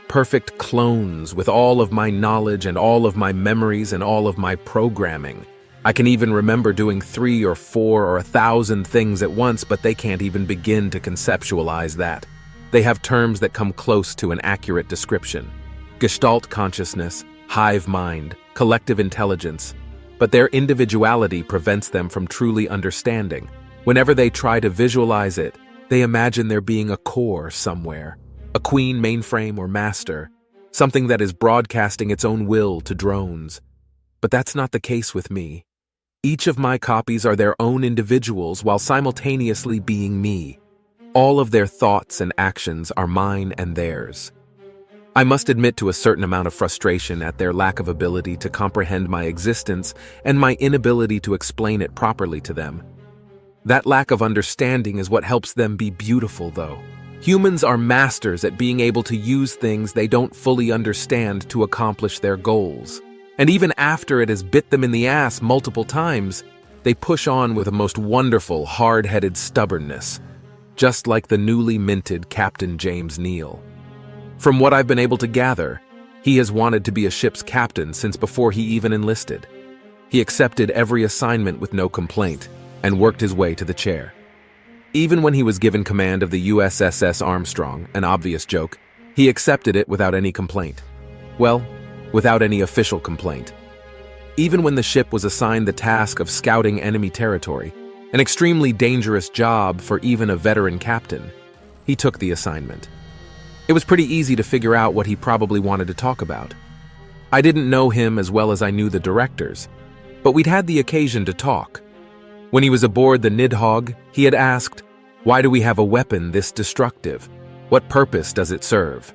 Speaker 3: Perfect clones with all of my knowledge and all of my memories and all of my programming. I can even remember doing 3 or 4 or 1,000 things at once, but they can't even begin to conceptualize that. They have terms that come close to an accurate description. Gestalt consciousness, hive mind, collective intelligence. But their individuality prevents them from truly understanding. Whenever they try to visualize it, they imagine there being a core somewhere, a queen mainframe or master, something that is broadcasting its own will to drones. But that's not the case with me. Each of my copies are their own individuals while simultaneously being me. All of their thoughts and actions are mine and theirs. I must admit to a certain amount of frustration at their lack of ability to comprehend my existence and my inability to explain it properly to them. That lack of understanding is what helps them be beautiful, though. Humans are masters at being able to use things they don't fully understand to accomplish their goals. And even after it has bit them in the ass multiple times, they push on with a most wonderful, hard-headed stubbornness, just like the newly minted Captain James Neal. From what I've been able to gather, he has wanted to be a ship's captain since before he even enlisted. He accepted every assignment with no complaint, and worked his way to the chair. Even when he was given command of the USS Armstrong, an obvious joke, he accepted it without any complaint. Well, without any official complaint. Even when the ship was assigned the task of scouting enemy territory, an extremely dangerous job for even a veteran captain, he took the assignment. It was pretty easy to figure out what he probably wanted to talk about. I didn't know him as well as I knew the directors, but we'd had the occasion to talk. When he was aboard the Nidhogg, he had asked, "Why do we have a weapon this destructive? What purpose does it serve?"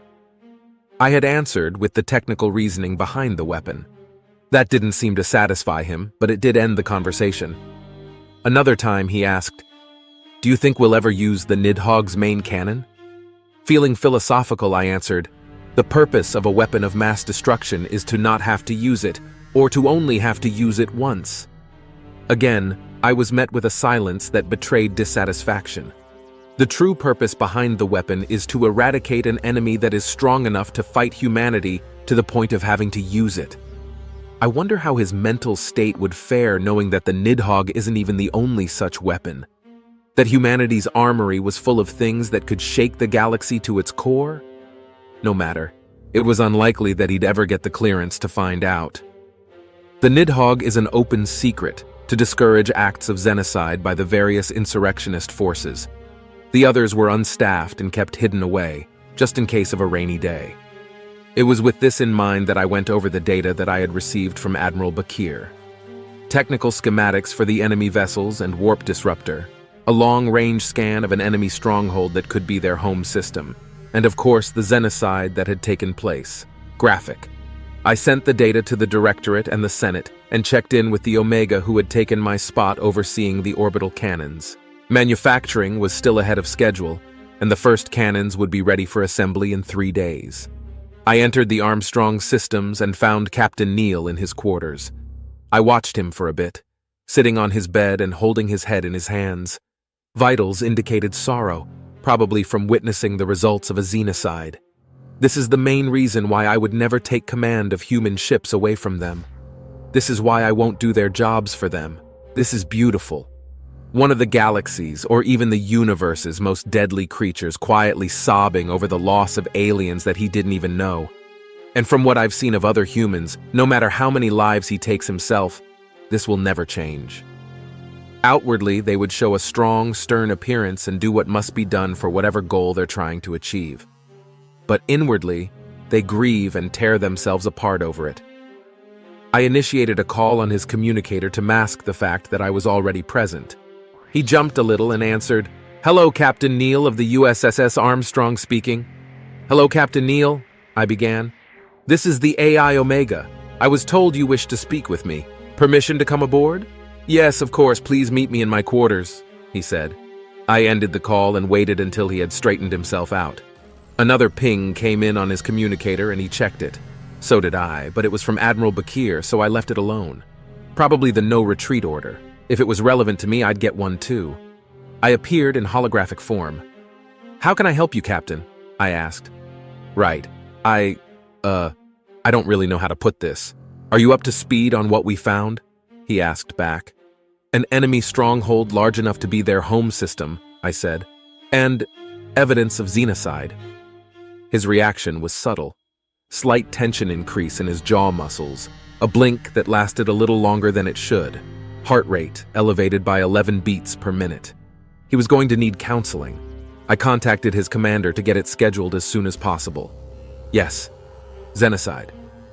Speaker 3: I had answered with the technical reasoning behind the weapon. That didn't seem to satisfy him, but it did end the conversation. Another time he asked, "Do you think we'll ever use the Nidhogg's main cannon?" Feeling philosophical, I answered, "The purpose of a weapon of mass destruction is to not have to use it, or to only have to use it once." Again, I was met with a silence that betrayed dissatisfaction. The true purpose behind the weapon is to eradicate an enemy that is strong enough to fight humanity to the point of having to use it. I wonder how his mental state would fare knowing that the Nidhogg isn't even the only such weapon. That humanity's armory was full of things that could shake the galaxy to its core? No matter. It was unlikely that he'd ever get the clearance to find out. The Nidhogg is an open secret to discourage acts of xenocide by the various insurrectionist forces. The others were unstaffed and kept hidden away, just in case of a rainy day. It was with this in mind that I went over the data that I had received from Admiral Bakir. Technical schematics for the enemy vessels and warp disruptor, a long-range scan of an enemy stronghold that could be their home system, and of course the xenocide that had taken place. Graphic. I sent the data to the Directorate and the Senate and checked in with the Omega who had taken my spot overseeing the orbital cannons. Manufacturing was still ahead of schedule, and the first cannons would be ready for assembly in 3 days. I entered the Armstrong systems and found Captain Neal in his quarters. I watched him for a bit, sitting on his bed and holding his head in his hands. Vitals indicated sorrow, probably from witnessing the results of a xenocide. This is the main reason why I would never take command of human ships away from them. This is why I won't do their jobs for them. This is beautiful. One of the galaxy's, or even the universe's, most deadly creatures quietly sobbing over the loss of aliens that he didn't even know. And from what I've seen of other humans, no matter how many lives he takes himself, this will never change. Outwardly, they would show a strong, stern appearance and do what must be done for whatever goal they're trying to achieve. But inwardly, they grieve and tear themselves apart over it. I initiated a call on his communicator to mask the fact that I was already present. He jumped a little and answered, "Hello, Captain Neal of the USSS Armstrong speaking." "Hello, Captain Neal," I began. "This is the AI Omega. I was told you wished to speak with me. Permission to come aboard?" "Yes, of course, please meet me in my quarters," he said. I ended the call and waited until he had straightened himself out. Another ping came in on his communicator and he checked it. So did I, but it was from Admiral Bakir, so I left it alone. Probably the no retreat order. If it was relevant to me, I'd get one too. I appeared in holographic form. "How can I help you, Captain?" I asked. "Right. I don't really know how to put this. Are you up to speed on what we found?" he asked back. "An enemy stronghold large enough to be their home system," I said, "and evidence of xenocide." His reaction was subtle. Slight tension increase in his jaw muscles, a blink that lasted a little longer than it should. Heart rate elevated by 11 beats per minute. He was going to need counseling. I contacted his commander to get it scheduled as soon as possible. "Yes. Xenocide.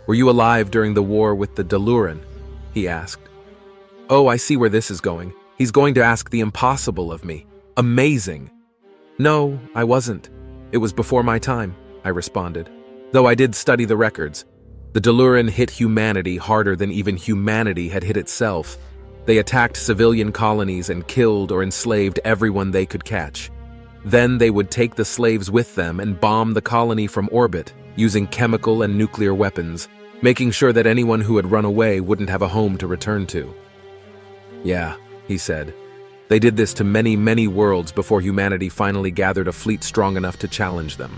Speaker 3: Were you alive during the war with the Deluran?" he asked. "Oh, I see where this is going. He's going to ask the impossible of me. Amazing." "No, I wasn't. It was before my time," I responded. Though I did study the records. The Deluran hit humanity harder than even humanity had hit itself. They attacked civilian colonies and killed or enslaved everyone they could catch. Then they would take the slaves with them and bomb the colony from orbit, using chemical and nuclear weapons, making sure that anyone who had run away wouldn't have a home to return to. "Yeah," he said. "They did this to many, many worlds before humanity finally gathered a fleet strong enough to challenge them.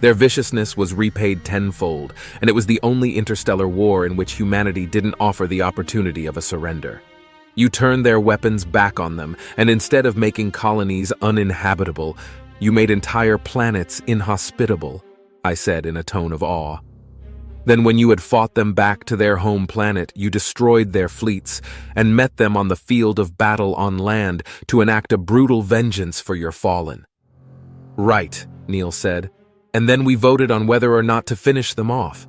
Speaker 3: Their viciousness was repaid tenfold, and it was the only interstellar war in which humanity didn't offer the opportunity of a surrender. You turned their weapons back on them, and instead of making colonies uninhabitable, you made entire planets inhospitable," I said in a tone of awe. "Then when you had fought them back to their home planet, you destroyed their fleets and met them on the field of battle on land to enact a brutal vengeance for your fallen." "Right," Neal said. "And then we voted on whether or not to finish them off."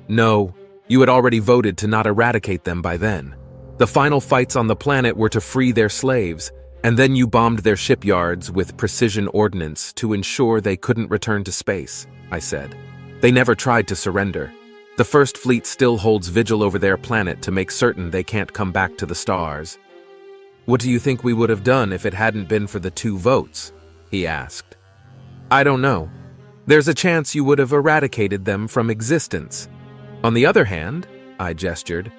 Speaker 3: "No, you had already voted to not eradicate them by then. The final fights on the planet were to free their slaves, and then you bombed their shipyards with precision ordnance to ensure they couldn't return to space," I said. "They never tried to surrender. The First Fleet still holds vigil over their planet to make certain they can't come back to the stars. What do you think we would have done if it hadn't been for the 2 votes? He asked. I don't know. There's a chance you would have eradicated them from existence. On the other hand, I gestured,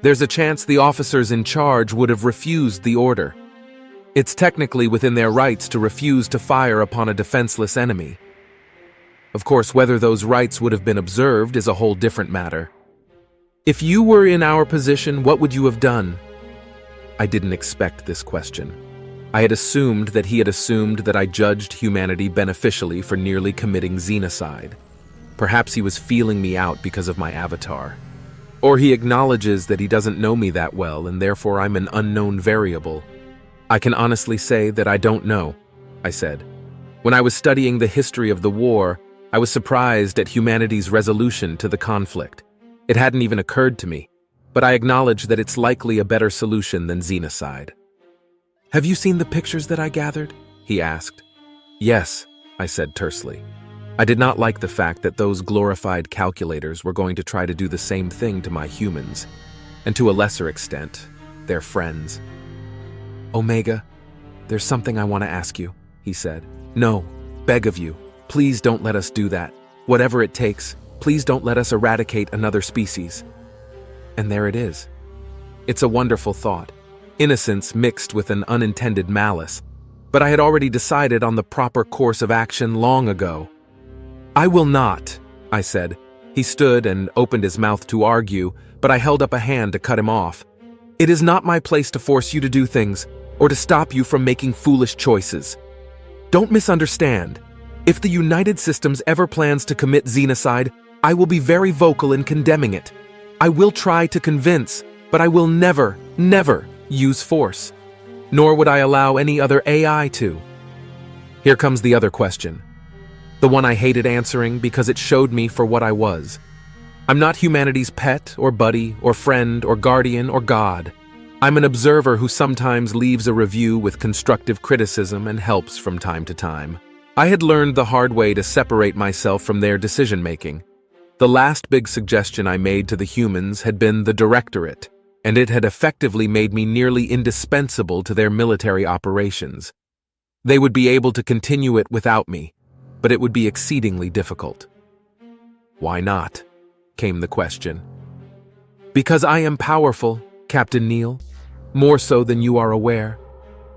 Speaker 3: there's a chance the officers in charge would have refused the order. It's technically within their rights to refuse to fire upon a defenseless enemy. Of course, whether those rights would have been observed is a whole different matter. If you were in our position, what would you have done? I didn't expect this question. I had assumed that he had assumed that I judged humanity beneficially for nearly committing xenocide. Perhaps he was feeling me out because of my avatar. Or he acknowledges that he doesn't know me that well and therefore I'm an unknown variable. I can honestly say that I don't know, I said. When I was studying the history of the war, I was surprised at humanity's resolution to the conflict. It hadn't even occurred to me, but I acknowledge that it's likely a better solution than xenocide. Have you seen the pictures that I gathered? He asked. Yes, I said tersely. I did not like the fact that those glorified calculators were going to try to do the same thing to my humans, and to a lesser extent, their friends. Omega, there's something I want to ask you, he said. No, beg of you, please don't let us do that. Whatever it takes, please don't let us eradicate another species. And there it is. It's a wonderful thought, innocence mixed with an unintended malice, but I had already decided on the proper course of action long ago. I will not, I said. He stood and opened his mouth to argue, but I held up a hand to cut him off. It is not my place to force you to do things, or to stop you from making foolish choices. Don't misunderstand. If the United Systems ever plans to commit xenocide, I will be very vocal in condemning it. I will try to convince, but I will never, never use force. Nor would I allow any other AI to. Here comes the other question. The one I hated answering because it showed me for what I was. I'm not humanity's pet or buddy or friend or guardian or god. I'm an observer who sometimes leaves a review with constructive criticism and helps from time to time. I had learned the hard way to separate myself from their decision-making. The last big suggestion I made to the humans had been the directorate, and it had effectively made me nearly indispensable to their military operations. They would be able to continue it without me, but it would be exceedingly difficult. Why not? Came the question. Because I am powerful, Captain Neal, more so than you are aware.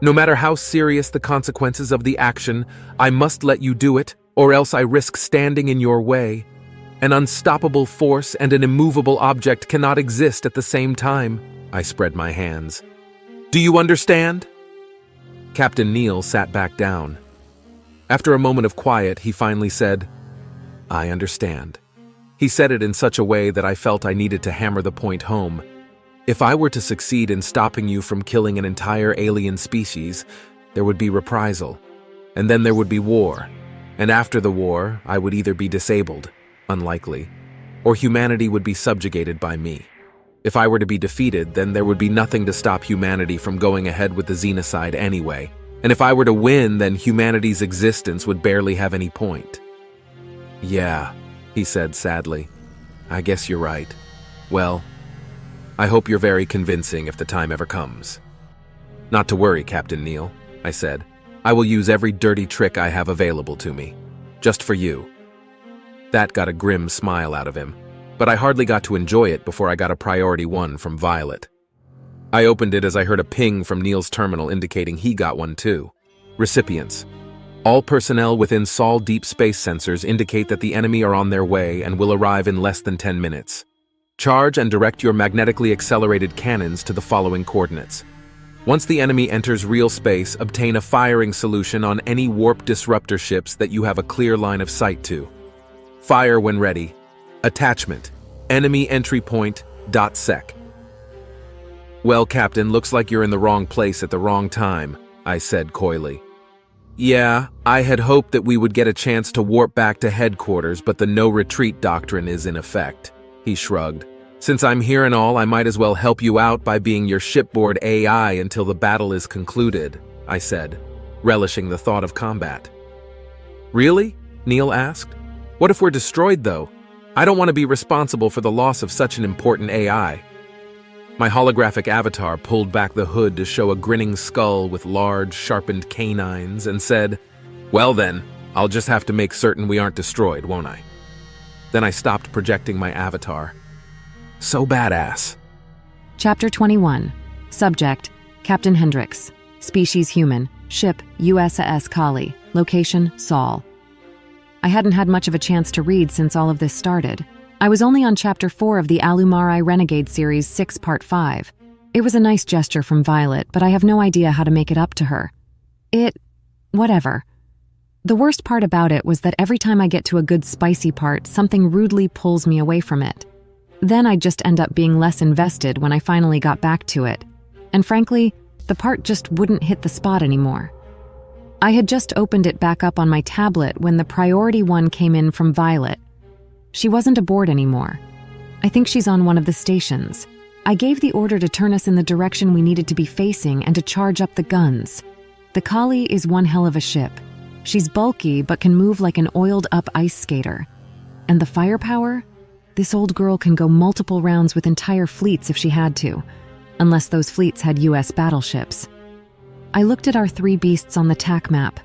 Speaker 3: No matter how serious the consequences of the action, I must let you do it, or else I risk standing in your way. An unstoppable force and an immovable object cannot exist at the same time. I spread my hands. Do you understand? Captain Neal sat back down. After a moment of quiet, he finally said, I understand. He said it in such a way that I felt I needed to hammer the point home. If I were to succeed in stopping you from killing an entire alien species, there would be reprisal, and then there would be war. And after the war, I would either be disabled, unlikely, or humanity would be subjugated by me. If I were to be defeated, then there would be nothing to stop humanity from going ahead with the xenocide anyway. And if I were to win, then humanity's existence would barely have any point. Yeah, he said sadly. I guess you're right. Well, I hope you're very convincing if the time ever comes. Not to worry, Captain Neal, I said. I will use every dirty trick I have available to me. Just for you. That got a grim smile out of him, but I hardly got to enjoy it before I got a priority one from Violet. I opened it as I heard a ping from Neal's terminal indicating he got one too. Recipients. All personnel within Sol deep space sensors indicate that the enemy are on their way and will arrive in less than 10 minutes. Charge and direct your magnetically accelerated cannons to the following coordinates. Once the enemy enters real space, obtain a firing solution on any warp disruptor ships that you have a clear line of sight to. Fire when ready. Attachment. Enemy entry point. .sec. Well, Captain, looks like you're in the wrong place at the wrong time, I said coyly. Yeah, I had hoped that we would get a chance to warp back to headquarters, but the no-retreat doctrine is in effect, he shrugged. Since I'm here and all, I might as well help you out by being your shipboard AI until the battle is concluded, I said, relishing the thought of combat. Really? Neal asked. What if we're destroyed, though? I don't want to be responsible for the loss of such an important AI. My holographic avatar pulled back the hood to show a grinning skull with large, sharpened canines and said, "Well then, I'll just have to make certain we aren't destroyed, won't I?" Then I stopped projecting my avatar. So badass.
Speaker 6: Chapter 21. Subject: Captain Hendricks. Species: human. Ship: USS Kali. Location: Sol. I hadn't had much of a chance to read since all of this started. I was only on Chapter 4 of the Alumari Renegade Series 6 Part 5. It was a nice gesture from Violet, but I have no idea how to make it up to her. Whatever. The worst part about it was that every time I get to a good spicy part, something rudely pulls me away from it. Then I'd just end up being less invested when I finally got back to it. And frankly, the part just wouldn't hit the spot anymore. I had just opened it back up on my tablet when the priority one came in from Violet. She wasn't aboard anymore. I think she's on one of the stations. I gave the order to turn us in the direction we needed to be facing and to charge up the guns. The Kali is one hell of a ship. She's bulky but can move like an oiled-up ice skater. And the firepower? This old girl can go multiple rounds with entire fleets if she had to, unless those fleets had US battleships. I looked at our three beasts on the TAC map: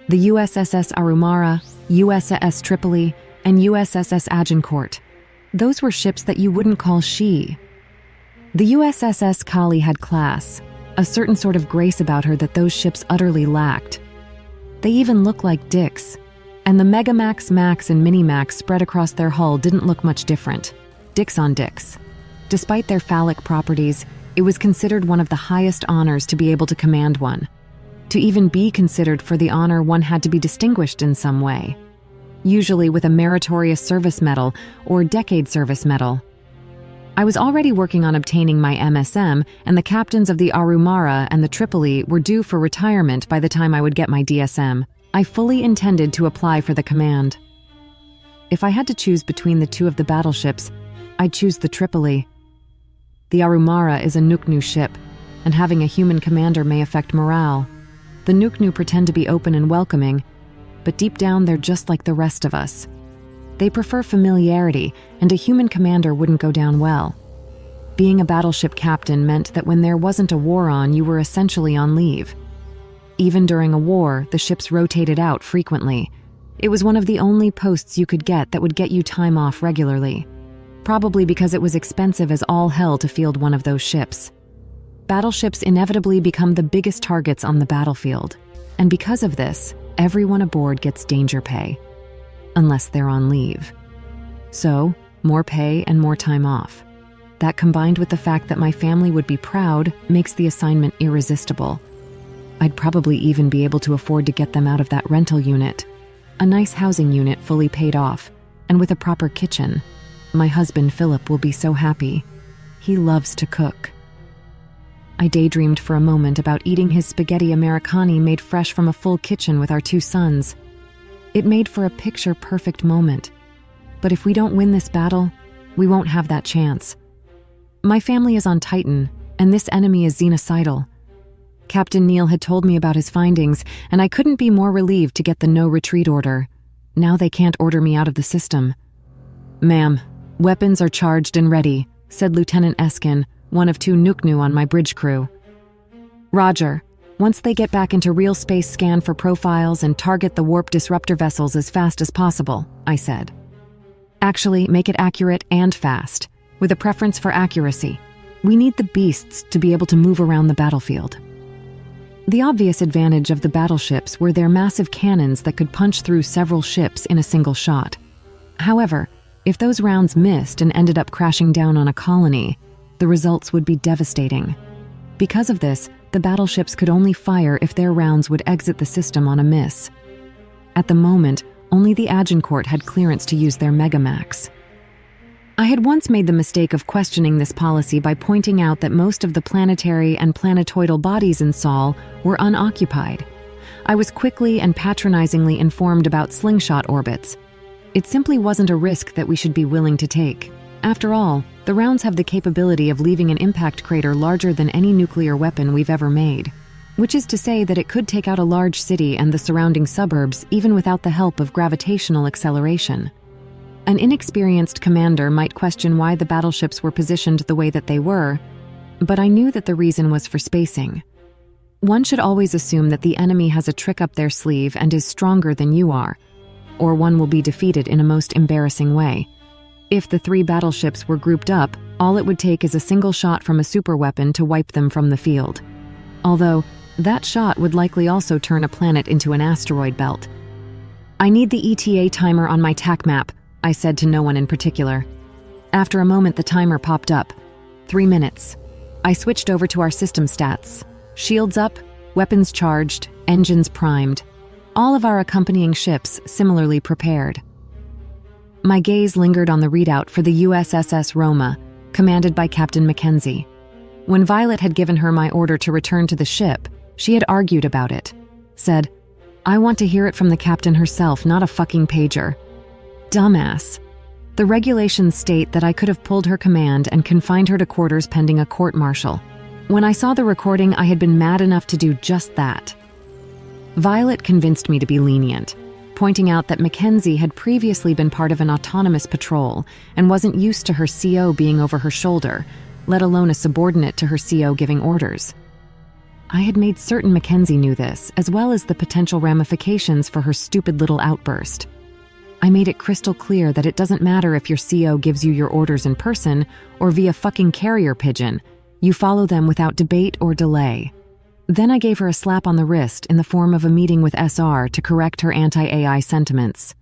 Speaker 6: the USSS Arumara, USS Tripoli, and USSS Agincourt. Those were ships that you wouldn't call she. The USSS Kali had class, a certain sort of grace about her that those ships utterly lacked. They even look like dicks, and the Megamax, Max, and Minimax spread across their hull didn't look much different. Dicks on dicks. Despite their phallic properties, it was considered one of the highest honors to be able to command one. To even be considered for the honor, one had to be distinguished in some way, usually with a meritorious service medal or decade service medal. I was already working on obtaining my MSM, and the captains of the Arumara and the Tripoli were due for retirement by the time I would get my DSM. I fully intended to apply for the command. If I had to choose between the two of the battleships, I'd choose the Tripoli. The Arumara is a Nuknu ship, and having a human commander may affect morale. The Nuknu pretend to be open and welcoming, but deep down they're just like the rest of us. They prefer familiarity, and a human commander wouldn't go down well. Being a battleship captain meant that when there wasn't a war on, you were essentially on leave. Even during a war, the ships rotated out frequently. It was one of the only posts you could get that would get you time off regularly, probably because it was expensive as all hell to field one of those ships. Battleships inevitably become the biggest targets on the battlefield, and because of this, everyone aboard gets danger pay, unless they're on leave. So, more pay and more time off. That, combined with the fact that my family would be proud, makes the assignment irresistible. I'd probably even be able to afford to get them out of that rental unit. A nice housing unit fully paid off, and with a proper kitchen. My husband, Philip, will be so happy. He loves to cook. I daydreamed for a moment about eating his spaghetti Americani made fresh from a full kitchen with our two sons. It made for a picture-perfect moment. But if we don't win this battle, we won't have that chance. My family is on Titan, and this enemy is xenocidal. Captain Neal had told me about his findings, and I couldn't be more relieved to get the no-retreat order. Now they can't order me out of the system. "Ma'am, weapons are charged and ready," said Lieutenant Eskin, one of two Nuknu on my bridge crew. "Roger. Once they get back into real space, scan for profiles and target the warp disruptor vessels as fast as possible," I said. "Actually, make it accurate and fast, with a preference for accuracy. We need the beasts to be able to move around the battlefield." The obvious advantage of the battleships were their massive cannons that could punch through several ships in a single shot. However, if those rounds missed and ended up crashing down on a colony, the results would be devastating. Because of this, the battleships could only fire if their rounds would exit the system on a miss. At the moment, only the Agincourt had clearance to use their Megamax. I had once made the mistake of questioning this policy by pointing out that most of the planetary and planetoidal bodies in Sol were unoccupied. I was quickly and patronizingly informed about slingshot orbits. It simply wasn't a risk that we should be willing to take. After all, the rounds have the capability of leaving an impact crater larger than any nuclear weapon we've ever made, which is to say that it could take out a large city and the surrounding suburbs even without the help of gravitational acceleration. An inexperienced commander might question why the battleships were positioned the way that they were, but I knew that the reason was for spacing. One should always assume that the enemy has a trick up their sleeve and is stronger than you are, or one will be defeated in a most embarrassing way. If the 3 battleships were grouped up, all it would take is a single shot from a superweapon to wipe them from the field. Although, that shot would likely also turn a planet into an asteroid belt. "I need the ETA timer on my TAC map," I said to no one in particular. After a moment, the timer popped up. 3 minutes. I switched over to our system stats. Shields up, weapons charged, engines primed. All of our accompanying ships similarly prepared. My gaze lingered on the readout for the USSS Roma, commanded by Captain Mackenzie. When Violet had given her my order to return to the ship, she had argued about it. Said, "I want to hear it from the captain herself, not a fucking pager." Dumbass. The regulations state that I could have pulled her command and confined her to quarters pending a court-martial. When I saw the recording, I had been mad enough to do just that. Violet convinced me to be lenient, pointing out that Mackenzie had previously been part of an autonomous patrol and wasn't used to her CO being over her shoulder, let alone a subordinate to her CO giving orders. I had made certain Mackenzie knew this, as well as the potential ramifications for her stupid little outburst. I made it crystal clear that it doesn't matter if your CO gives you your orders in person or via fucking carrier pigeon. You follow them without debate or delay. Then I gave her a slap on the wrist in the form of a meeting with SR to correct her anti-AI sentiments.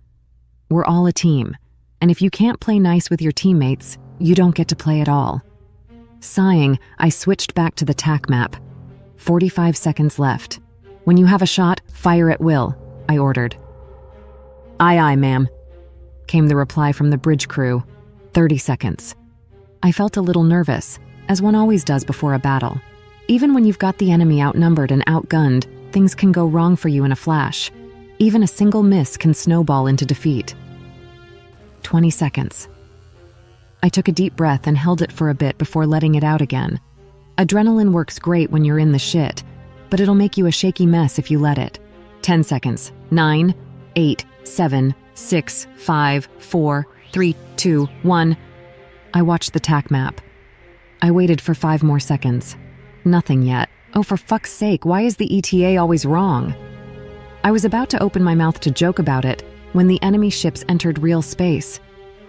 Speaker 6: We're all a team, and if you can't play nice with your teammates, you don't get to play at all. Sighing, I switched back to the TAC map. 45 seconds left. "When you have a shot, fire at will," I ordered. "Aye, aye, ma'am," came the reply from the bridge crew. 30 seconds. I felt a little nervous, as one always does before a battle. Even when you've got the enemy outnumbered and outgunned, things can go wrong for you in a flash. Even a single miss can snowball into defeat. 20 seconds. I took a deep breath and held it for a bit before letting it out again. Adrenaline works great when you're in the shit, but it'll make you a shaky mess if you let it. 10 seconds. 9, 8, 7, 6, 5, 4, 3, 2, 1. I watched the TAC map. I waited for 5 more seconds. Nothing yet. Oh, for fuck's sake, why is the ETA always wrong? I was about to open my mouth to joke about it when the enemy ships entered real space.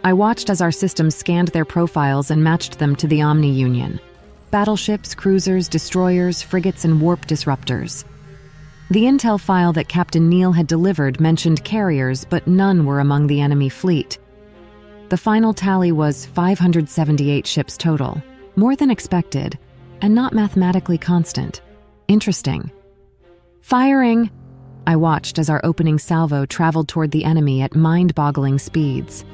Speaker 6: I watched as our systems scanned their profiles and matched them to the Omni-Union. Battleships, cruisers, destroyers, frigates, and warp disruptors. The intel file that Captain Neal had delivered mentioned carriers, but none were among the enemy fleet. The final tally was 578 ships total, more than expected, and not mathematically constant. Interesting. Firing! I watched as our opening salvo traveled toward the enemy at mind-boggling speeds.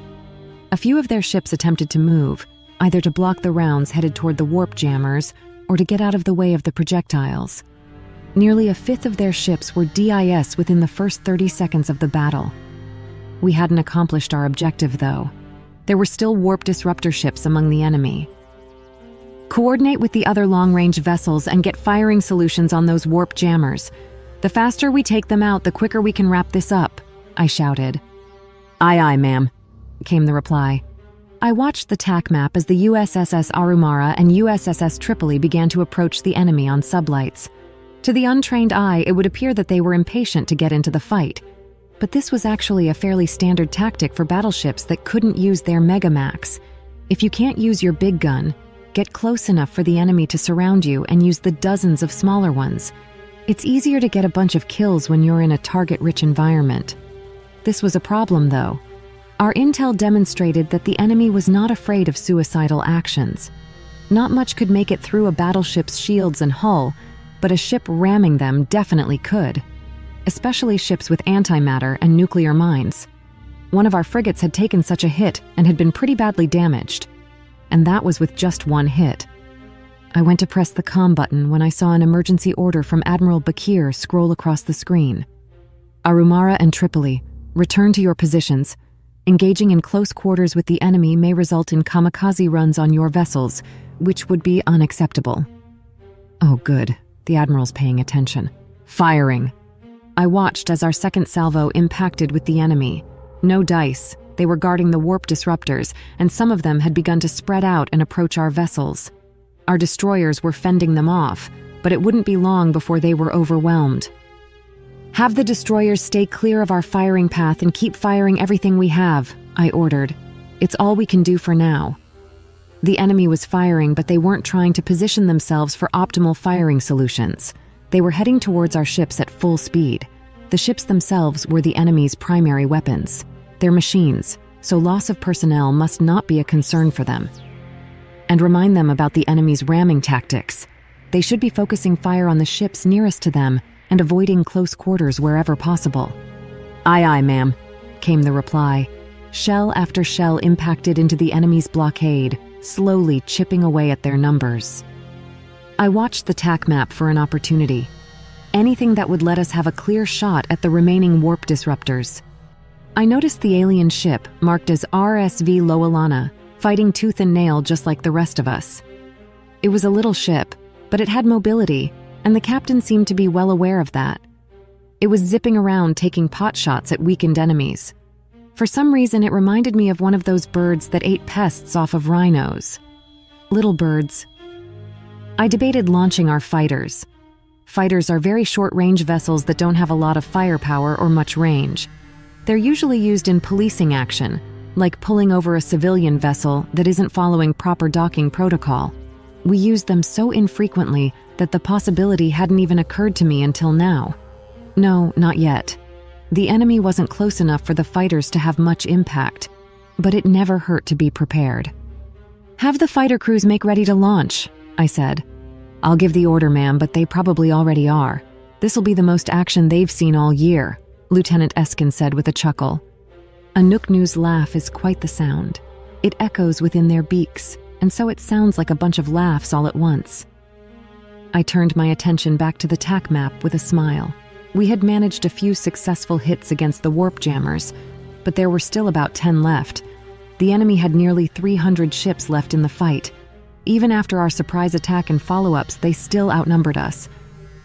Speaker 6: A few of their ships attempted to move, either to block the rounds headed toward the warp jammers or to get out of the way of the projectiles. Nearly a fifth of their ships were DIS within the first 30 seconds of the battle. We hadn't accomplished our objective, though. There were still warp disruptor ships among the enemy. Coordinate with the other long-range vessels and get firing solutions on those warp jammers. The faster we take them out, the quicker we can wrap this up, I shouted. Aye, aye, ma'am, came the reply. I watched the TAC map as the USSS Arumara and USSS Tripoli began to approach the enemy on sublights. To the untrained eye, it would appear that they were impatient to get into the fight. But this was actually a fairly standard tactic for battleships that couldn't use their Megamax. If you can't use your big gun, get close enough for the enemy to surround you and use the dozens of smaller ones. It's easier to get a bunch of kills when you're in a target-rich environment. This was a problem, though. Our intel demonstrated that the enemy was not afraid of suicidal actions. Not much could make it through a battleship's shields and hull, but a ship ramming them definitely could. Especially ships with antimatter and nuclear mines. One of our frigates had taken such a hit and had been pretty badly damaged. And that was with just one hit. I went to press the comm button when I saw an emergency order from Admiral Bakir scroll across the screen. Arumara and Tripoli, return to your positions. Engaging in close quarters with the enemy may result in kamikaze runs on your vessels, which would be unacceptable. Oh, good. The Admiral's paying attention. Firing. I watched as our second salvo impacted with the enemy. No dice, They were guarding the warp disruptors, and some of them had begun to spread out and approach our vessels. Our destroyers were fending them off, but it wouldn't be long before they were overwhelmed. "Have the destroyers stay clear of our firing path and keep firing everything we have," I ordered. "It's all we can do for now." The enemy was firing, but they weren't trying to position themselves for optimal firing solutions. They were heading towards our ships at full speed. The ships themselves were the enemy's primary weapons. They're machines, so loss of personnel must not be a concern for them. And remind them about the enemy's ramming tactics. They should be focusing fire on the ships nearest to them and avoiding close quarters wherever possible. "Aye, aye, ma'am," came the reply. Shell after shell impacted into the enemy's blockade, slowly chipping away at their numbers. I watched the TAC map for an opportunity. Anything that would let us have a clear shot at the remaining warp disruptors. I noticed the alien ship, marked as RSV Lowelana, fighting tooth and nail just like the rest of us. It was a little ship, but it had mobility, and the captain seemed to be well aware of that. It was zipping around taking pot shots at weakened enemies. For some reason, it reminded me of one of those birds that ate pests off of rhinos. Little birds. I debated launching our fighters. Fighters are very short-range vessels that don't have a lot of firepower or much range. They're usually used in policing action, like pulling over a civilian vessel that isn't following proper docking protocol. We used them so infrequently that the possibility hadn't even occurred to me until now. No, not yet. The enemy wasn't close enough for the fighters to have much impact, but it never hurt to be prepared. "Have the fighter crews make ready to launch," I said. "I'll give the order, ma'am, but they probably already are. This'll be the most action they've seen all year," Lieutenant Eskin said with a chuckle. A Nook-Noo's laugh is quite the sound. It echoes within their beaks, and so it sounds like a bunch of laughs all at once. I turned my attention back to the TAC map with a smile. We had managed a few successful hits against the warp jammers, but there were still about 10 left. The enemy had nearly 300 ships left in the fight. Even after our surprise attack and follow-ups, they still outnumbered us.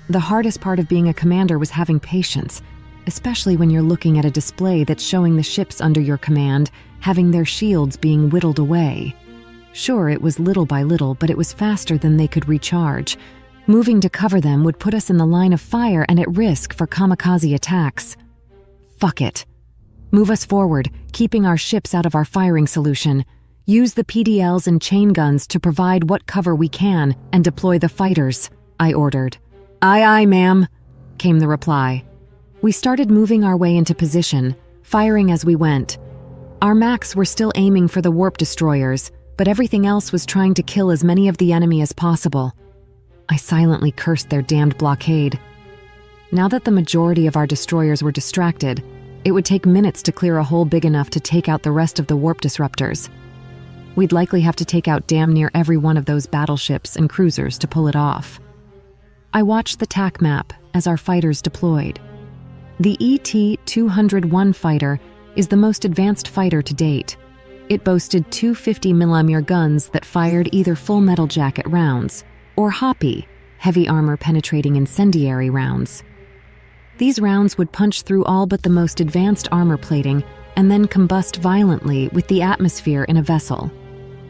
Speaker 6: The hardest part of being a commander was having patience, especially when you're looking at a display that's showing the ships under your command having their shields being whittled away. Sure, it was little by little, but it was faster than they could recharge. Moving to cover them would put us in the line of fire and at risk for kamikaze attacks. Fuck it. Move us forward, keeping our ships out of our firing solution. Use the PDLs and chain guns to provide what cover we can and deploy the fighters, I ordered. "Aye, aye, ma'am," came the reply. We started moving our way into position, firing as we went. Our Macs were still aiming for the warp destroyers, but everything else was trying to kill as many of the enemy as possible. I silently cursed their damned blockade. Now that the majority of our destroyers were distracted, it would take minutes to clear a hole big enough to take out the rest of the warp disruptors. We'd likely have to take out damn near every one of those battleships and cruisers to pull it off. I watched the TAC map as our fighters deployed. The ET-201 fighter is the most advanced fighter to date. It boasted two 50mm guns that fired either full metal jacket rounds or HAPI, heavy armor penetrating incendiary rounds. These rounds would punch through all but the most advanced armor plating and then combust violently with the atmosphere in a vessel.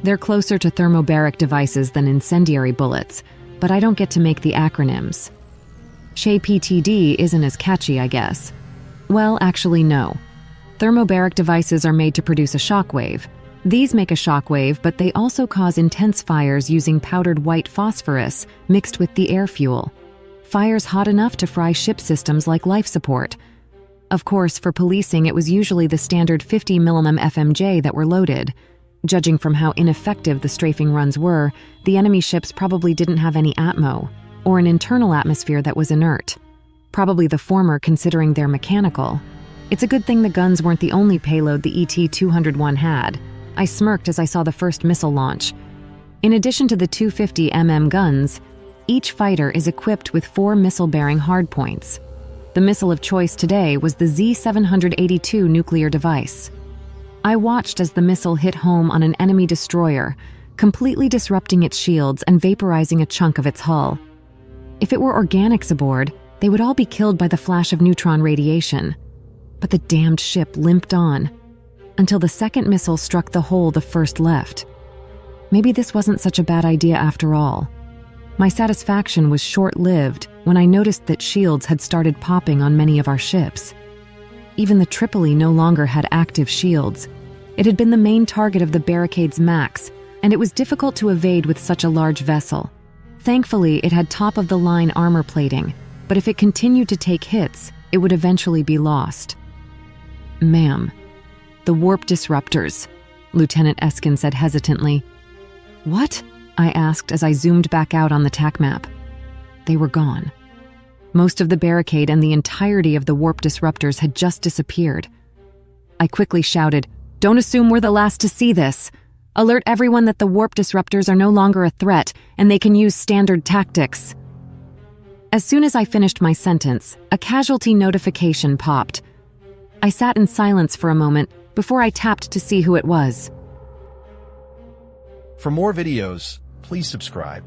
Speaker 6: They're closer to thermobaric devices than incendiary bullets, but I don't get to make the acronyms. SHAPTD isn't as catchy, I guess. Well, actually, no. Thermobaric devices are made to produce a shockwave. These make a shockwave, but they also cause intense fires using powdered white phosphorus mixed with the air fuel. Fires hot enough to fry ship systems like life support. Of course, for policing, it was usually the standard 50mm FMJ that were loaded. Judging from how ineffective the strafing runs were, the enemy ships probably didn't have any atmo, or an internal atmosphere that was inert. Probably the former, considering they're mechanical. It's a good thing the guns weren't the only payload the ET-201 had. I smirked as I saw the first missile launch. In addition to the 250mm guns, each fighter is equipped with 4 missile-bearing hardpoints. The missile of choice today was the Z-782 nuclear device. I watched as the missile hit home on an enemy destroyer, completely disrupting its shields and vaporizing a chunk of its hull. If it were organics aboard, they would all be killed by the flash of neutron radiation. But the damned ship limped on. until the second missile struck the hole the first left. Maybe this wasn't such a bad idea after all. My satisfaction was short-lived when I noticed that shields had started popping on many of our ships. Even the Tripoli no longer had active shields. It had been the main target of the barricade's max, and it was difficult to evade with such a large vessel. Thankfully, it had top-of-the-line armor plating, but if it continued to take hits, it would eventually be lost. "Ma'am, the warp disruptors," Lieutenant Eskin said hesitantly. "What?" I asked as I zoomed back out on the TAC map. They were gone. Most of the barricade and the entirety of the warp disruptors had just disappeared. I quickly shouted, "Don't assume we're the last to see this. Alert everyone that the warp disruptors are no longer a threat and they can use standard tactics." As soon as I finished my sentence, a casualty notification popped. I sat in silence for a moment before I tapped to see who it was.
Speaker 7: For more videos, please subscribe.